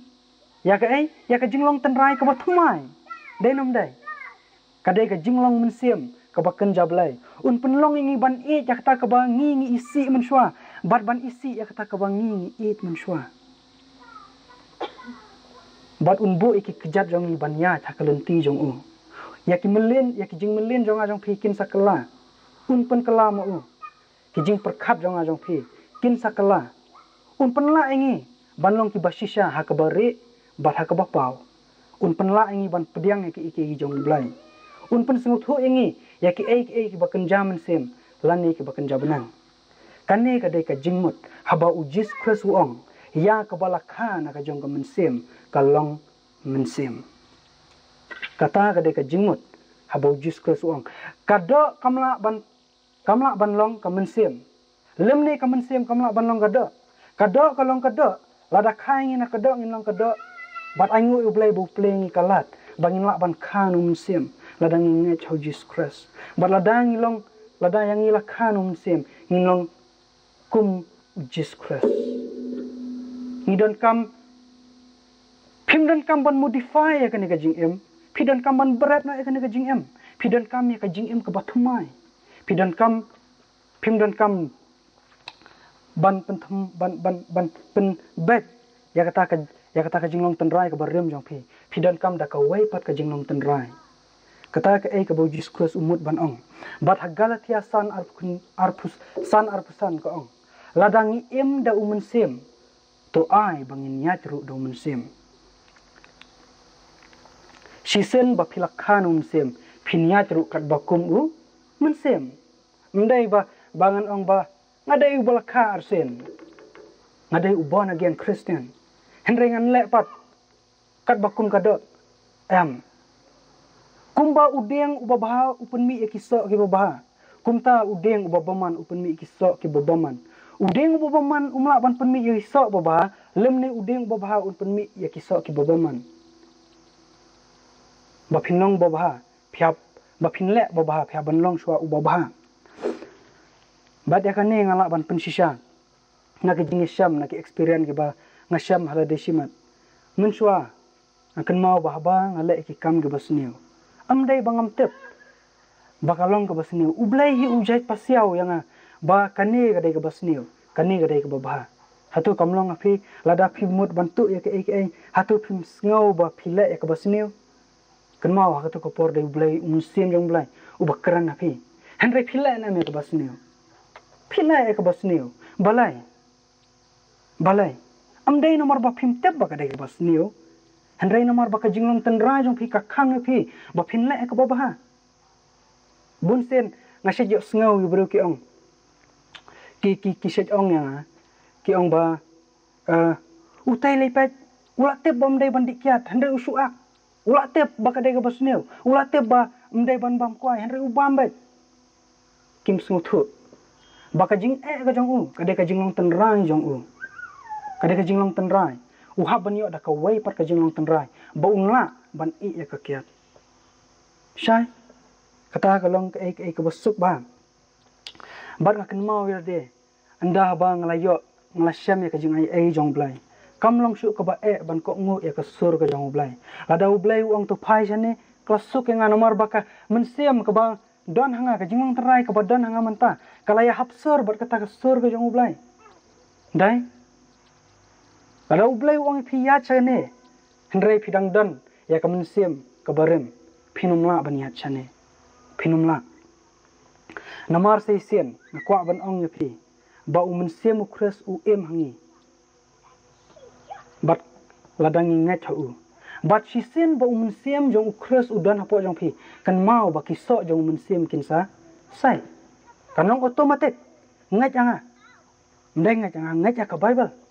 ya ka jing long tan rai ka ba thumai dei nom dai ka dei ka jing long mun siam ka ba kan jablai un pen long ngi ban e ya kata ka ba ngi isi mun shwa bat ban isi ya kata ka ba ngi e mun shwa bat un bo iki kejat jong ban ya tha kalenti jong u ya ki jing melin jong a jong phi kin sakala un pen kala ma u ki jing perkhat jong a jong phi kin sakala un pen la engi ban long ki basisha ha ka bare bat ha ka ba pau un pen la engi ban pediang ki iki jong blai un pen singu thu engi ya ki ei ki ba kan jaman sem lani ki ba kan jabanang kanne ka dei ka jingmut haba u Jesus Christ ong ya ka bala kha na ka jong ka mensem ka long mensem kata ka dei ka jingmut haba u Jesus Christ ong ka do kamla ban long ka mensem lemne ka mensem kamla ban long ka do ka long ka do lada khai ngi na ka do ngi long ka do bat angu u blai bu plengi kalat bangin la ban kha nu mensem lada ngi chau Jesus Christ bat lada ngi long lada yang ngi la kha nu mensem ngi long kum Jesus Christ ni don kam phim don kam ban modify ya kan ka jing em phi don kam ban berat na kan ka jing em phi don kam ya ka jing em ka bathumai phi don kam phim dan kam ban pen bet ya kata ka jinglong tenrai ka barem jong phi dan kam da ka wei pat ka jinglong tenrai kata ka ei ka bo Jesus Christ umut ban ong bat ha Galatia san arpusan ka ong ladangi em da umen sem to ai bangin nyatru do umen sem Shisen ba pilakhan sem pinyatru kat bakum u men sem ndai ba bangan ong ba ngadai balakha arsen ngadai born again Christian henrengan lepat kat bakum kadot kumba udeng ubabaha upenmi ekiso ki babaha kumta udeng ubabaman upenmi ekiso ki babaman udeng ubabaman umla ban penmi ekiso babaha lemne udeng ubabaha upenmi ekiso ki babaman bapinong babaha phiap bapinle babaha phia banlong shwa ubabaha bad yakane ngala ban pensisha na ki jingisham na ki experience ki ba ngasham hala desimat menshwa akan mau bahaba ngale ki kam ki basniu amdai bangam tep bakalong ke basniu ublai hi ujai pasiau yang ba kane gadai ke basniu kane gadai ke babah hatu kamlong afi lada phi mut bantu ya ke hatu phim ngau ba phile ya ke basniu kan mau hatu ko por dei ublai musim jong blai ubakran afi henry phile na me ke basniu phile ya ke basniu balai amdai nomor ba phim tep ba gadai ke basniu Henry nomor baka jinglong tenra jong phi kakhang phi ba phinle ka babaha bunsen ngasej yo sngaw yu bro ki ong ki sej ong ya ki ong ba utai lepet ula tep bom dai bandik kiat Henry usuak ula tep baka dai ka basneu ula tep ba mdai ban bam kwai Henry ubam bet kim snuthu baka jing ka jong u kadai ka jinglong tenra jong u kadai ka jinglong tenra uhab banyo da ka wei par ka jinglong tenrai ba unla ban I ya ka kiat shai kata ka long ka ei ka basuk ba bar ka kan mau ya de anda ba nglayo nglasyam ya ka jing ai jong blai kam long shu ka ba ban ko ngu ya ka sur ka jong blai ada blai uang tu phai jane klasuk yang nomor ba ka mensiam ka ba don hanga ka jinglong tenrai ka ba don hanga menta kalaya hapsur bar kata ka sur ka jong blai dai kalau ublai uang pia chane Henry pidang don ya kemensim kebarem pinumla baniat chane pinumla namar seisen nakwa ban ong pi ba umensim ukres hangi bat ladangi ngat u bat sisen ba umensim jong ukres udan hapo jong pi kan mau ba kisok jong umensim kinsa sai kanong otomatik ngat anga mdeng ngat ya ka Bible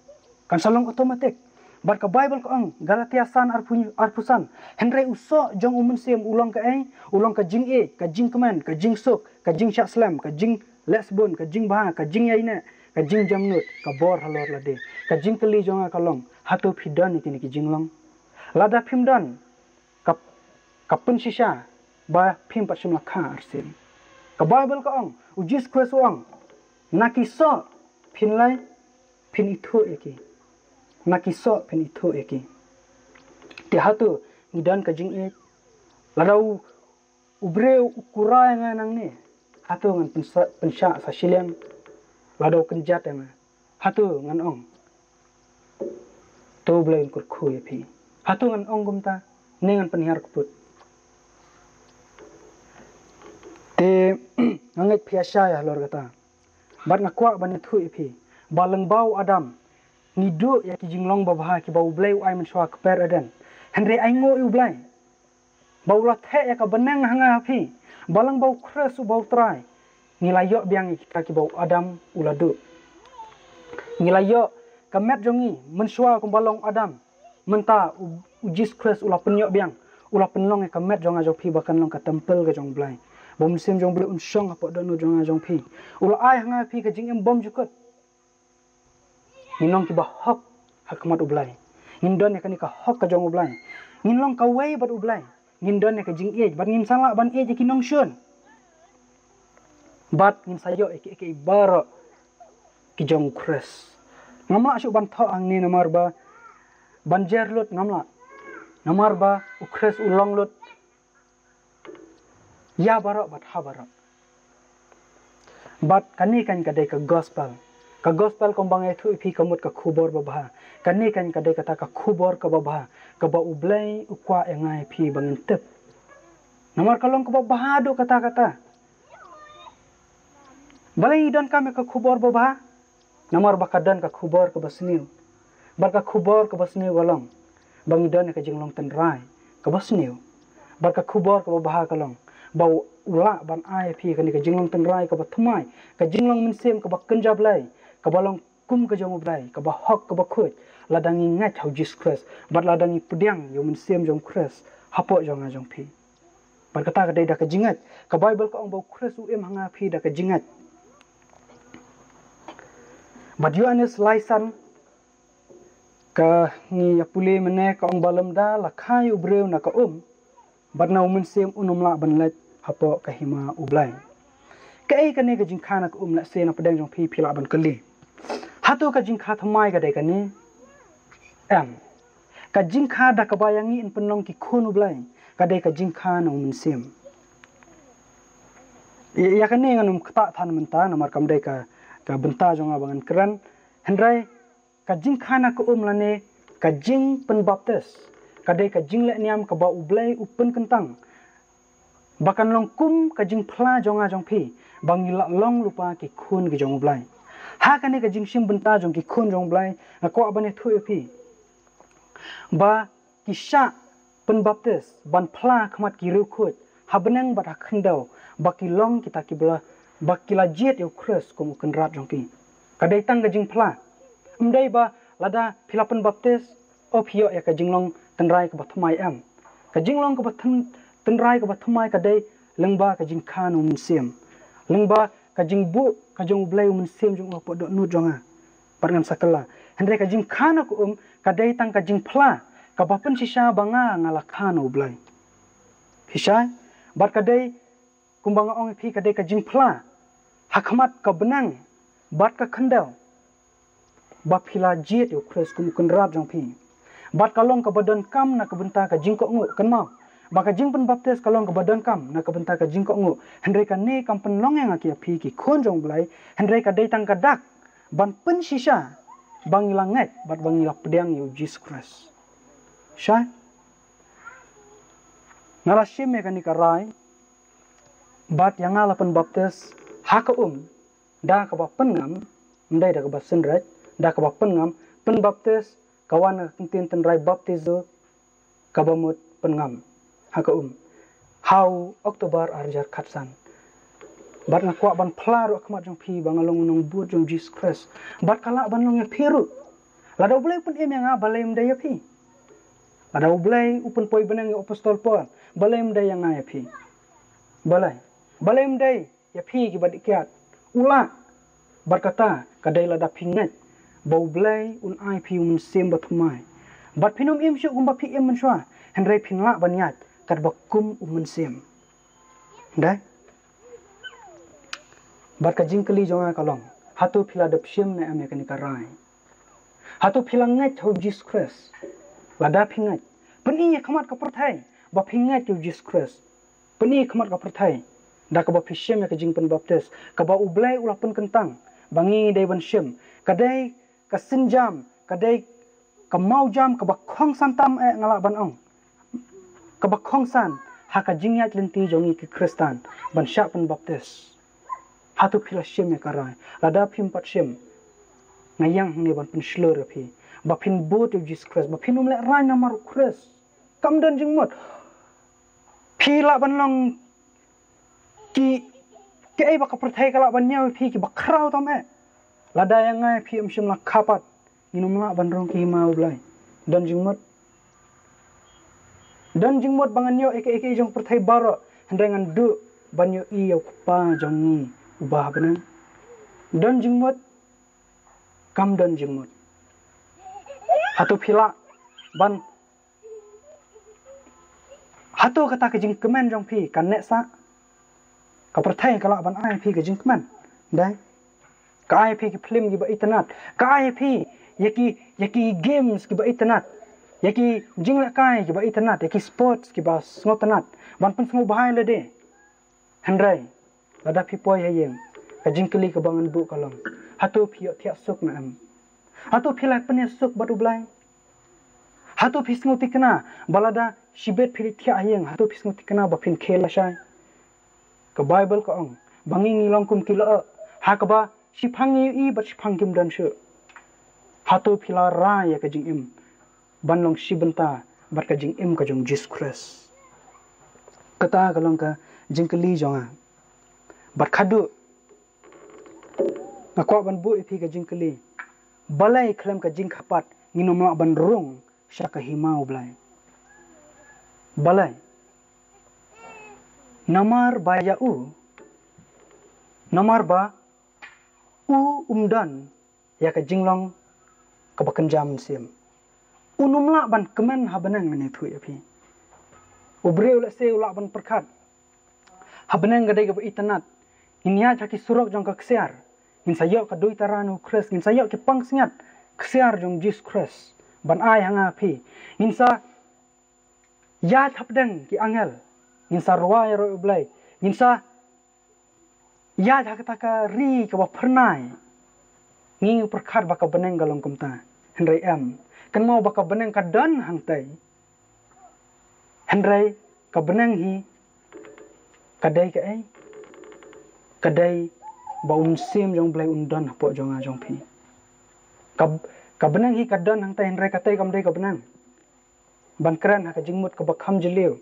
kan salong otomatik bar ka Bible ko ang Galatia san arpusan Henry uso jong umensim ulong ka ulong ka jing ka jing kemen ka jing sok ka jing slam ka jing lesbon ka jing bah ka jing yaina ka jing jamnut ka bor halor lade ka jing keli jong ka long hatu phidan ni ki jinglong lada phimdan ka pensisha ba phim patsim lakha arsin ka Bible ko ang ujis kwesong nakiso phinlai phin itho eki nakiso pen itu eki ti hatu ngidan ka jing ladau ubre ukurai nganang ni hatu ngan pensya sa silem ladau kenjat yang hatu ngan ong to blain kur khu pi hatu ngan ong gumta nengan penihar kuput te nganget piasa ya lor kata bat ngakwa ban thu pi baleng bau adam nidu ya ki jinglong babaha ki bau blai ai men shwa kper adan Henry ai ngo u blai bau la the ya ka benang hanga phi balang bau kres u bau trai nilayo biang kita ki bau adam uladu nilayo ka met jongi men shwa ku balong adam menta ujis kres ula penyo biang ula penlong ka met jonga jo phi bakan long ka tempel ka jong blai bom sim jong blai un shong apa donu jonga jong phi ula ai hanga phi ka jing em bom jukut Ninong ki ba hok hakmat ublai ngindon ya ka hok ka jong ublai nginlong ka wei bat ublai ngindon ya ka jing bat ngin sala ban ki nong shun bat ngin sayo ki baro ki jong kres ngamla syu ban tho ang ni namar ba banjer lut ngamla namar ba ukres ulong lut ya baro bat ha baro But kani kan kadai ka gospel. Ka gospel kong bangay tu ipi kamut ka kubor babaha. Kani kan kadai kata ka kubor ka babaha. Ka ba ublay ukwa ngay pi bangin tip. Namar kalong ka babaha do kata-kata. Balay idan kami ka kubor babaha. Namar bakadan ka kubor ka basniw. Bar ka kubor ka basniw kalong. Bang idan ka jinglong tenray ka basniw. Bar ka kubor ka babaha kalong. Bau ula ban ai pi kani ka jinglong tenrai ka ba thumai ka jinglong minsem ka ba kenjab lai ka balong kum ka jong blai ka ba hok ka ba khut ladangi ngat hau Jesus Christ bat ladangi pudiang yo minsem jong Christ hapo jong ajong pi bar kata ka dai da ka jingat ka Bible ka ong bau Christ u em hanga pi da ka jingat bat Yohanes laisan ka ngi apule mene ka ong balam da la khai u breu na ka bat na minsem unum la ban let hapo kahima ublay kai kane ka jingkha na ka la se na pedang jong pi phila ban kali hatu ka jingkha thamai ka dai kane ka jingkha da ka bayangi in penong ki khun ublay ka dai ka jingkha na sem ya kane nganum kta than menta na mar kam dai ka benta jong abangan kran hendrai ka jingkha na ka lane ka jing pen baptis ka dai ka jing le niam ka ba ublay upen kentang Bakan long kum ka jing phla jonga jong pi bang ila long lupa ki khun ki jong blai ha kane ka jing sim benta jong ki khun jong blai na ko abane thu pi ba ki sha pen baptis ban phla khmat ki ru khut ha benang ba khndau ba ki long kita ki bla ba ki la jet yo khres ko mu kan rat jong ki ka dai tang ka jing phla umdai ba lada phila pen baptis o phio ya ka jing long tenrai ka ba thmai am ka jing long ka ba tenrai ka ba thmai ka dai lengba ka jing khan um sem lengba ka jing bu ka jong blai um sem jong po do nu jonga parngan sakala hendre ka jing khan ko ka dai tang ka jing phla ka ba pen sisa banga ngala khan u blai hisai bar ka dai kumbanga ong phi ka dai ka jing phla hakmat ka benang bat ka khandau ba phila jet yo khres kum kun rap jong phi bat kalong ka badan kam na ka benta ka jing ko ngu kan mau baka jing pen baptis kalong ka badan kam na ka benta ka jing ko ngu hendrai ka ne kam pen long yang akia phi ki khon jong blai hendrai ka dai tang ka dak ban pen sisa bang ilanget bat bang ilak pedang yo Jesus Christ sha ngala shime ka ni ka rai bat yang ala pen baptis ha ka da ka ba pen ngam ndai da ka ba senret da ka ba pen ngam pen baptis kawan tin ten rai baptizo ka ba mut pen ngam haka how Oktober arjar khatsan bat nga kwa ban plaro akmat jong pi bangalong nong but jong Jesus Christ bat kala ban long ya piru lada ulai pun em yang balai mda ya pi lada ulai upun poi benang apostol pon balai mda yang ya pi balai mda ya pi ki bat ikat ula berkata kadai lada pingat bau blai un ai pi un sem bat mai bat pinum im syu gumba pi em menswa hendrai pinla banyat kat bakum umun sem dai bat ka jingkali jonga kalong hatu phila dap sim na ame kani karai hatu phila ngai thau Jesus Christ lada pingat peni khamat ka perthai ba pingat tu Jesus Christ peni khamat ka perthai da ka ba phisem ka jingpen baptis ka ba ublai ulapan kentang bangi dai ban sim kadai ka sinjam kadai ka mau jam ka ba khong santam ngala ban ong ka ba khong san ha ka jingyat lenti jongi ki Kristan ban sha pen baptis hatu phila sim ka rai lada phim pat sim ngayang ne ban pen slur phi ba phin bo tu Jesus Christ ba phin umle rai na mar Christ kam dan jingmot phila ban long ki ai ba ka perthai kala ban nyau phi ki ba khrau tam lada yang ngai phi sim la khapat inum la ban rong ki mau blai dan jingmot bangan yo eke jong perthai baro hendangan du banyo i yo pa jong ni ubah benang dan jingmot kam dan jingmot hatu phila ban hatu kata ke jing kemen jong phi kan nek sa ka perthai kala ban ai phi ke jing kemen dai ka ai phi ki film ki ba internet ka ai phi yaki games ki ba internet yaki jingla kai ki ba internet yaki sports ki ba ngotanat ban pen sngo bahai le de hendrai lada phi poi hayeng kajing keli kebangan bu kalong hatu pio tiak suk na am hatu pilai penya suk batu blai hatu pisnguti kena balada sibet pili tiak ayeng hatu pisnguti kena bapin khela shai ke bible ko ong bangi ngilong kum kila ha ka ba siphangi i bat siphang kim dan shu hatu pila ra ya kajing im banlong sibenta bat kajing im kajong Jesus Christ kata kalong ka jingkeli jonga bat khadu ngakwa ban bu ipi ka jingkeli balai khlem ka jing khapat nginom la ban rung sya ka himau blai balai namar ba ya u namar ba u umdan ya ka jinglong ka bakan jam sim unumla ban kemen habenang mene thu ipi ubre ula se ula ban perkhat habenang gadai ka itanat inya chaki surok jong ka ksiar in sayok ka doi taranu Christ in sayok ki pangsngat ksiar jong Jesus Christ ban ai hanga phi in sa ya thapdang ki angel in sa ruai ro blai in sa ya jakata ka ri ka ba pernai ngi perkhat ba ka beneng galong kumta hendrai am kan mau ba ka beneng ka dan hang tai hendrai ka beneng hi kadai ka ai kadai ba sim jong blai undan hapo jong a jong phi ka benang hi kadan hang tai hendrai katai kam dei ka benang ban kran ha ka jingmut ka bakham jiliu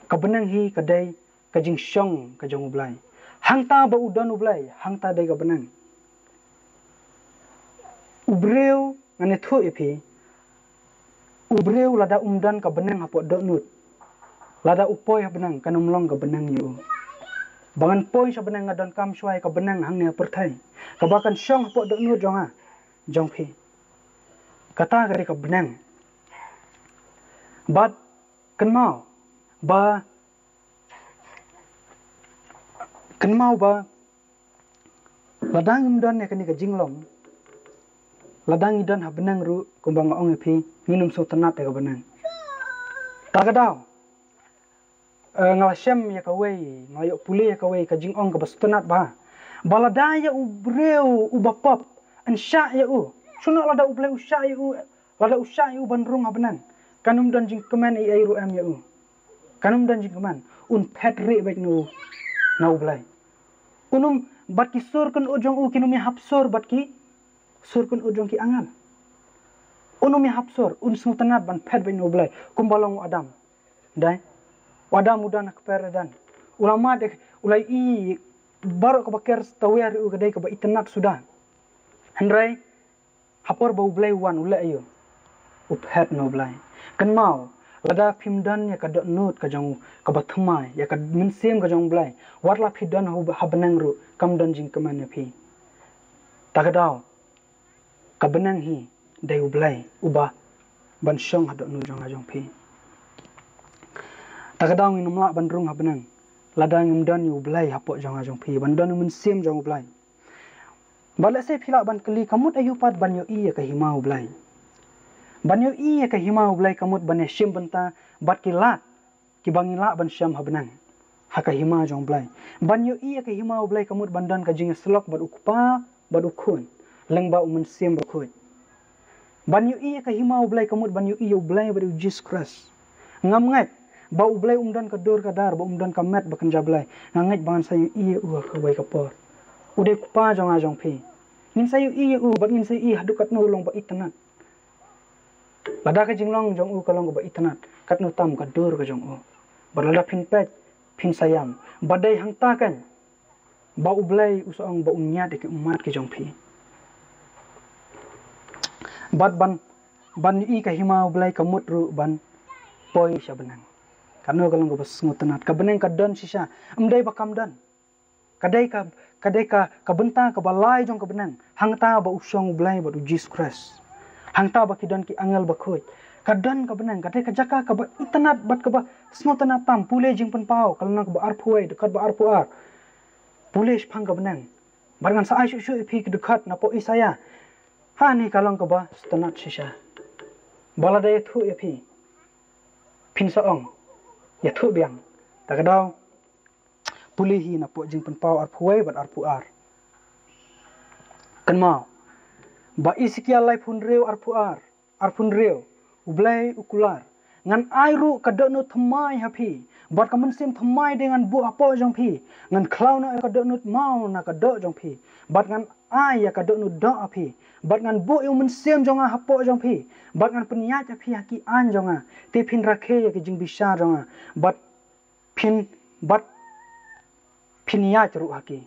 ka benang hi kadai ka jing shong ka jong blai hang ta ba udan ublai hang ta dei ka benang ubreu ngane thu ipi ubreu lada umdan ka benang hapo donut lada upoi ha benang kanum long ka benang yu bangan poi sa benang ngadon kam swai ka benang hang ne perthai ka bakan shong hapo donut jonga jong phi kata gari ka benang bat kenmau ba ladang imdan ne kani ka jinglong ladang idan ha benang ru kumbang ong phi nginum so tanat ka benang tagadau ngalasem ya kawai ngayok pule ya kawai ka jingong ka bastanat ba baladaya ubreu ubapop ansya ya u sunok lada ublai usya ya u lada usya ya u bandrung habenan kanum dan jing keman ai ru am ya u kanum dan jing keman un petri baik nu na ublai unum batki sur kan ujong u kinum ya hapsur batki sur kan ujong ki angan unum ya hapsur un sultanat ban pet baik nu ublai kumbalong adam dai wada muda nak peredan ulama dek ulai i baru ka bakar tawer u gadai ka ba itnat sudah hendrai hapor bau blai wan ulai ayo uphet no blai kan mau lada phimdan ya ka nut ka jong ka bathmai ya ka minsem ka jong blai warla phidan hu habenang ru kamdan jing kaman phi tagadau ka benang hi dai ublai uba ban shong hadok nu jong phi tagadang inum la bandrung habenang ladang imdan yu blai hapok jong phi bandan mun sim jong blai bala se phila ban kli kamut ayu pat ban yo i ka himau blai ban yo i ka himau blai kamut ban sim banta bat ki lat ki bangila ban syam habenang ha ka hima jong blai ban yo i ka himau blai kamut bandan ka jing slok bat ukpa bat ukhun lengba mun sim bakhut ban yo i ka himau blai kamut ban yo i blai bat Jesus Christ ngam ngat bau blai umdan ka dor ka dar ba umdan ka met bakan jablai ngangait bangan sayu i u ka bai ka por ude kupa jong phi ngin sayu i u ba ngin sayu i hadukat no long ba itnat lada ka jinglong jong u ka long ba itnat kat no tam ka dor ka jong u balada phin pet phin sayam badai hangta kan bau blai usong ba unya de ki umat ki jong phi bat ban i ka hima blai ka mut ru ban poi sya benang kanu kalong bas ngutenat ka beneng ka dan sisa amdai bakam dan kadai ka benta ka balai jong ka benang hangta ba usong blai ba Jesus Christ hangta ba kidan ki angel ba khoi ka dan ka benang kadai ka jaka ka ba itanat bat ka ba snotanat tam pule jing pen pau kalna ka ba arpuai dekat ba arpuar pule phang ka benang barangan sa ai shu phi ki dekat na po isaya ha ni kalong ka ba stanat sisa baladai thu e phi phin sa ong ya thu biang tagadau pulihi na po jing penpau arpuai bat arpuar kan mau ba isikia lai pun reu arpun reu ublai ukular ngan airu kadonut thamai hapi bat kamen sim thamai dengan bu apo jong pi ngan klau na kadonut mau na kadok jong pi bat ngan ai ya kadonut do api bat ngan bu eu men sim jong hapo jong pi bat ngan peniat api haki an jong te pin rakhe ya ke jing bisa jong bat pin piniat ru haki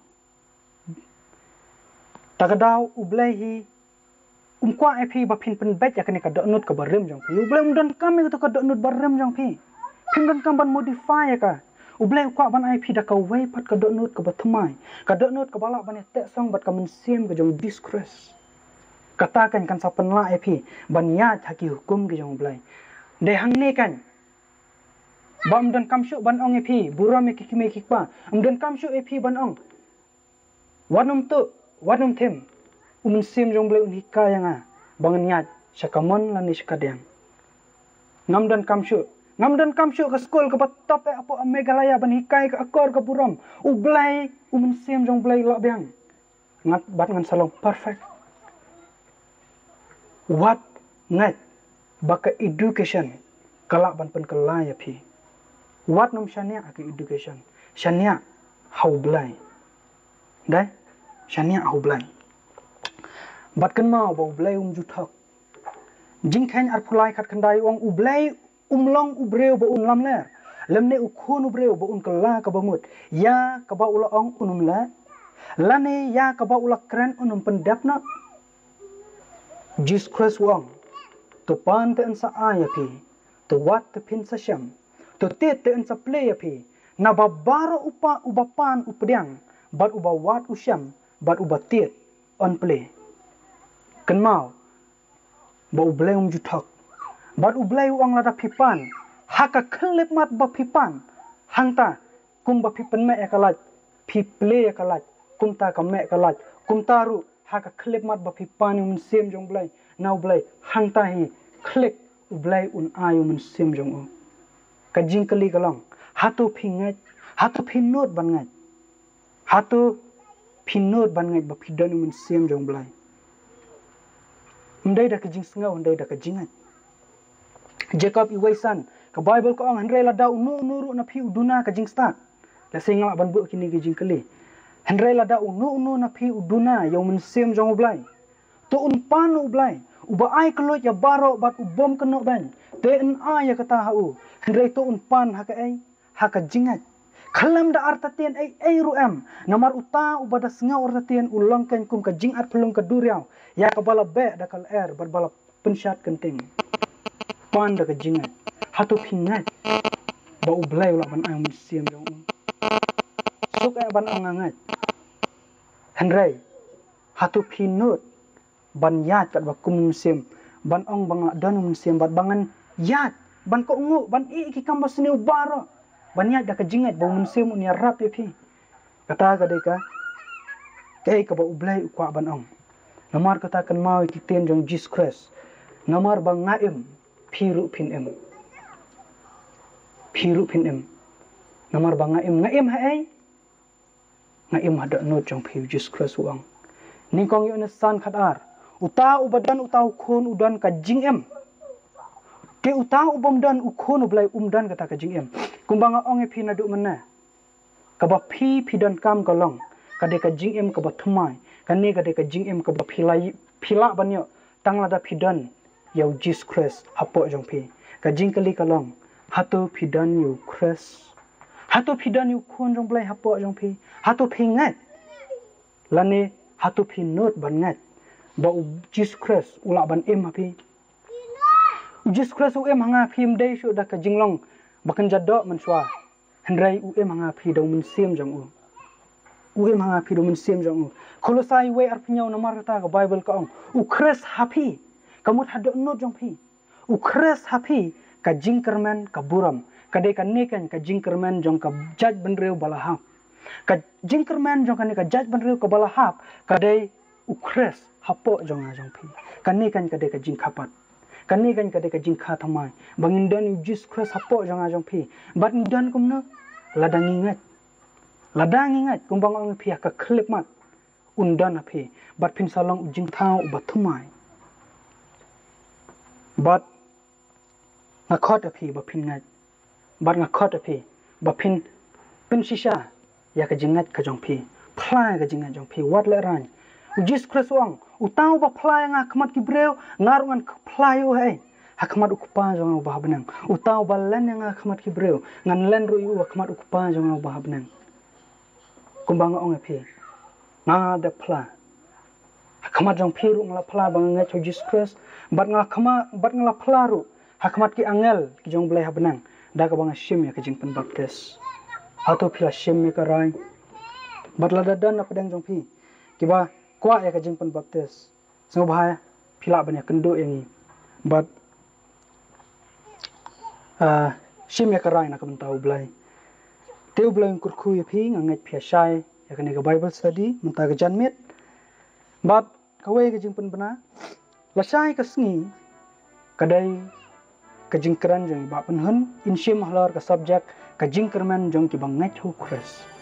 tagadau ublai hi umkwa epi ba pin pen bet ya kene ka donut ka barem jong pi ublai umdan kami to ka donut barem jong pi pin dan kam ban modify ya ka ublai kwa ban ip da ka wei pat ka donut ka bathmai ka donut ka bala ban te song bat ka men sim ka jong disgrace katakan kan sa penla ip ban ya thaki hukum ki jong ublai de hang ne kan bam dan kam shu ban ong ip buram ki ki me ki pa umdan kam shu ip ban ong wanum them sim jong ble unika yang bangan nyat sakamon lani sakadeng ngam dan kamshu ke skol ke batop apo megalaya ban hikai ke akor ke buram ublai sim jong ble la bang ngat bat ngan salong perfect what ngat baka education kalak ban pen kelaya pi what nom shania ke education shania how blai dai shania how blai bat kan mau ba ublai juthak jingkhain arpulai khat khandai ong ublai umlong ubreu ba lam ler lemne ukhun ubreu ba kala ka bamut ya ka ba ula ong la lane ya ka ba ula kran pendapna Jesus Christ wong to pan te ansa ayapi to wat te pin sa syam to te ansa play api na babara ubapan updang bat uba wat usyam bat uba tet on play kan mau ba ublai juthak bat ublai wang lada pipan haka klip mat ba pipan hangta kum ba pipan me ekalat piple ekalat kumta ka me ekalat kumtaru haka klip mat ba pipan mun sem jong blai now blai hangta hi klip ublai ayu mun sem jong ka jingkali kalong hatu pingat hatu pinot bangat hatu pinot bangat ba pidan mun sem jong blai ndai da ka jing sngau ndai da ka jingat Jacob iwaisan ka Bible ko ang handre la daw nuru na pi uduna ka jing start la singa ban bu kini ki jing kali handre la daw nu na pi uduna yo men sem jong ublai to pan ublai uba ai klo ya baro bat ubom keno ban te en a ya kata hau handre to pan ha ka ai ha ka jingat kalam da artatien ai ruam namar uta ubada sngau artatien ulangkan kum ka jingat pelung ka duriau ya ka bala be da kal air bar bala pensat kenting pan da ka jingat hatu pingat ba ublai ula ban ai musim jong suk ai ban angangat handrai hatu pinut ban yat kat ba kum musim ban ong bang dan musim bat bangan yat ban ko ngu ban ki kambas ni ubara ban yat da ka jingat ba musim ni rap ya pi kata ka deka kai ka ba ublai kwa ban ong namar kata kan mau ki ten jong Jesus Christ namar bang ngaim phiru phin em namar bang ngaim ha ai ngaim hada no jong phiu Jesus Christ wang ni kong yo na san khatar uta ubadan uta khun udan ka jing em ke uta ubom dan ukhun ublai umdan kata ka jing em kumbanga ong e phina du manna ka ba phidan kam kalong ka de ka jing em ka ba thumai kani ka de ka jing em ka ba phila banyo tangla da phidan yau Jesus Christ hapo jong phi ka jing kali kalong hatu phidan yu Christ hatu phidan yu khun jong blai hapo jong phi hatu phingat lani hatu phinot ban ngat ba Jesus Christ ula ban em hapi Jesus Christ em hanga phim dei shu da ka jinglong bakan jaddo man swa handrai em hanga phi do mun sem jong em hanga phi do mun sem jong kolosai we arpnyau namar ta ka Bible ka ong Christ happy kamut hado no jong phi Christ happy ka jingkerman ka buram kade ka nekan ka jingkerman jong ka judge benreu balahap ka jingkerman jong ka judge benreu ka balahap kade Christ hapo jong phi ka nekan kade ka jingkhapat kani kan kade ka jingkha thamai bangin dan Jesus Christ hapo jong phi bat dan kumno ladang ingat ladang ingat kumbang ang pihak ka klip mat undan api bat pin salong ujing thau ubat thumai bat ngakot api bat pin ngat bat ngakot api bat pin shisha ya ka jingat ka jong pi phlai ka jingat jong pi wat le ran Jesus Christ wang utau ba phlai nga khmat ki breu ngarungan phlai o hai hakmat ukupa jong ba benang utau ba len nga khmat ki breu ngan len ru yu khmat ukupa jong ba benang kumbang ong api nga da phla hakmat jong pi ru ngla phla bang nga Jesus Christ bat nga phla ru hakmat ki angel ki jong blai ha benang da ka bang shim ya ka jing pen baptis atau pila shim ya ka rai bat la da dan na pedang jong pi kiba kwa ya ka jing pen baptis so bahaya pila ban ya kendo yang but shim ya ka rai na ka mentau blai teu blai kur khu ya pi ngangai pia shai ya ka ne ka bible study menta ka janmit but ka we ka jing pen bana la shai ka sngi kadai ka jing kran jong ba pen hun in shim halar ka subject ka jing kerman jong ki bangai thu Chris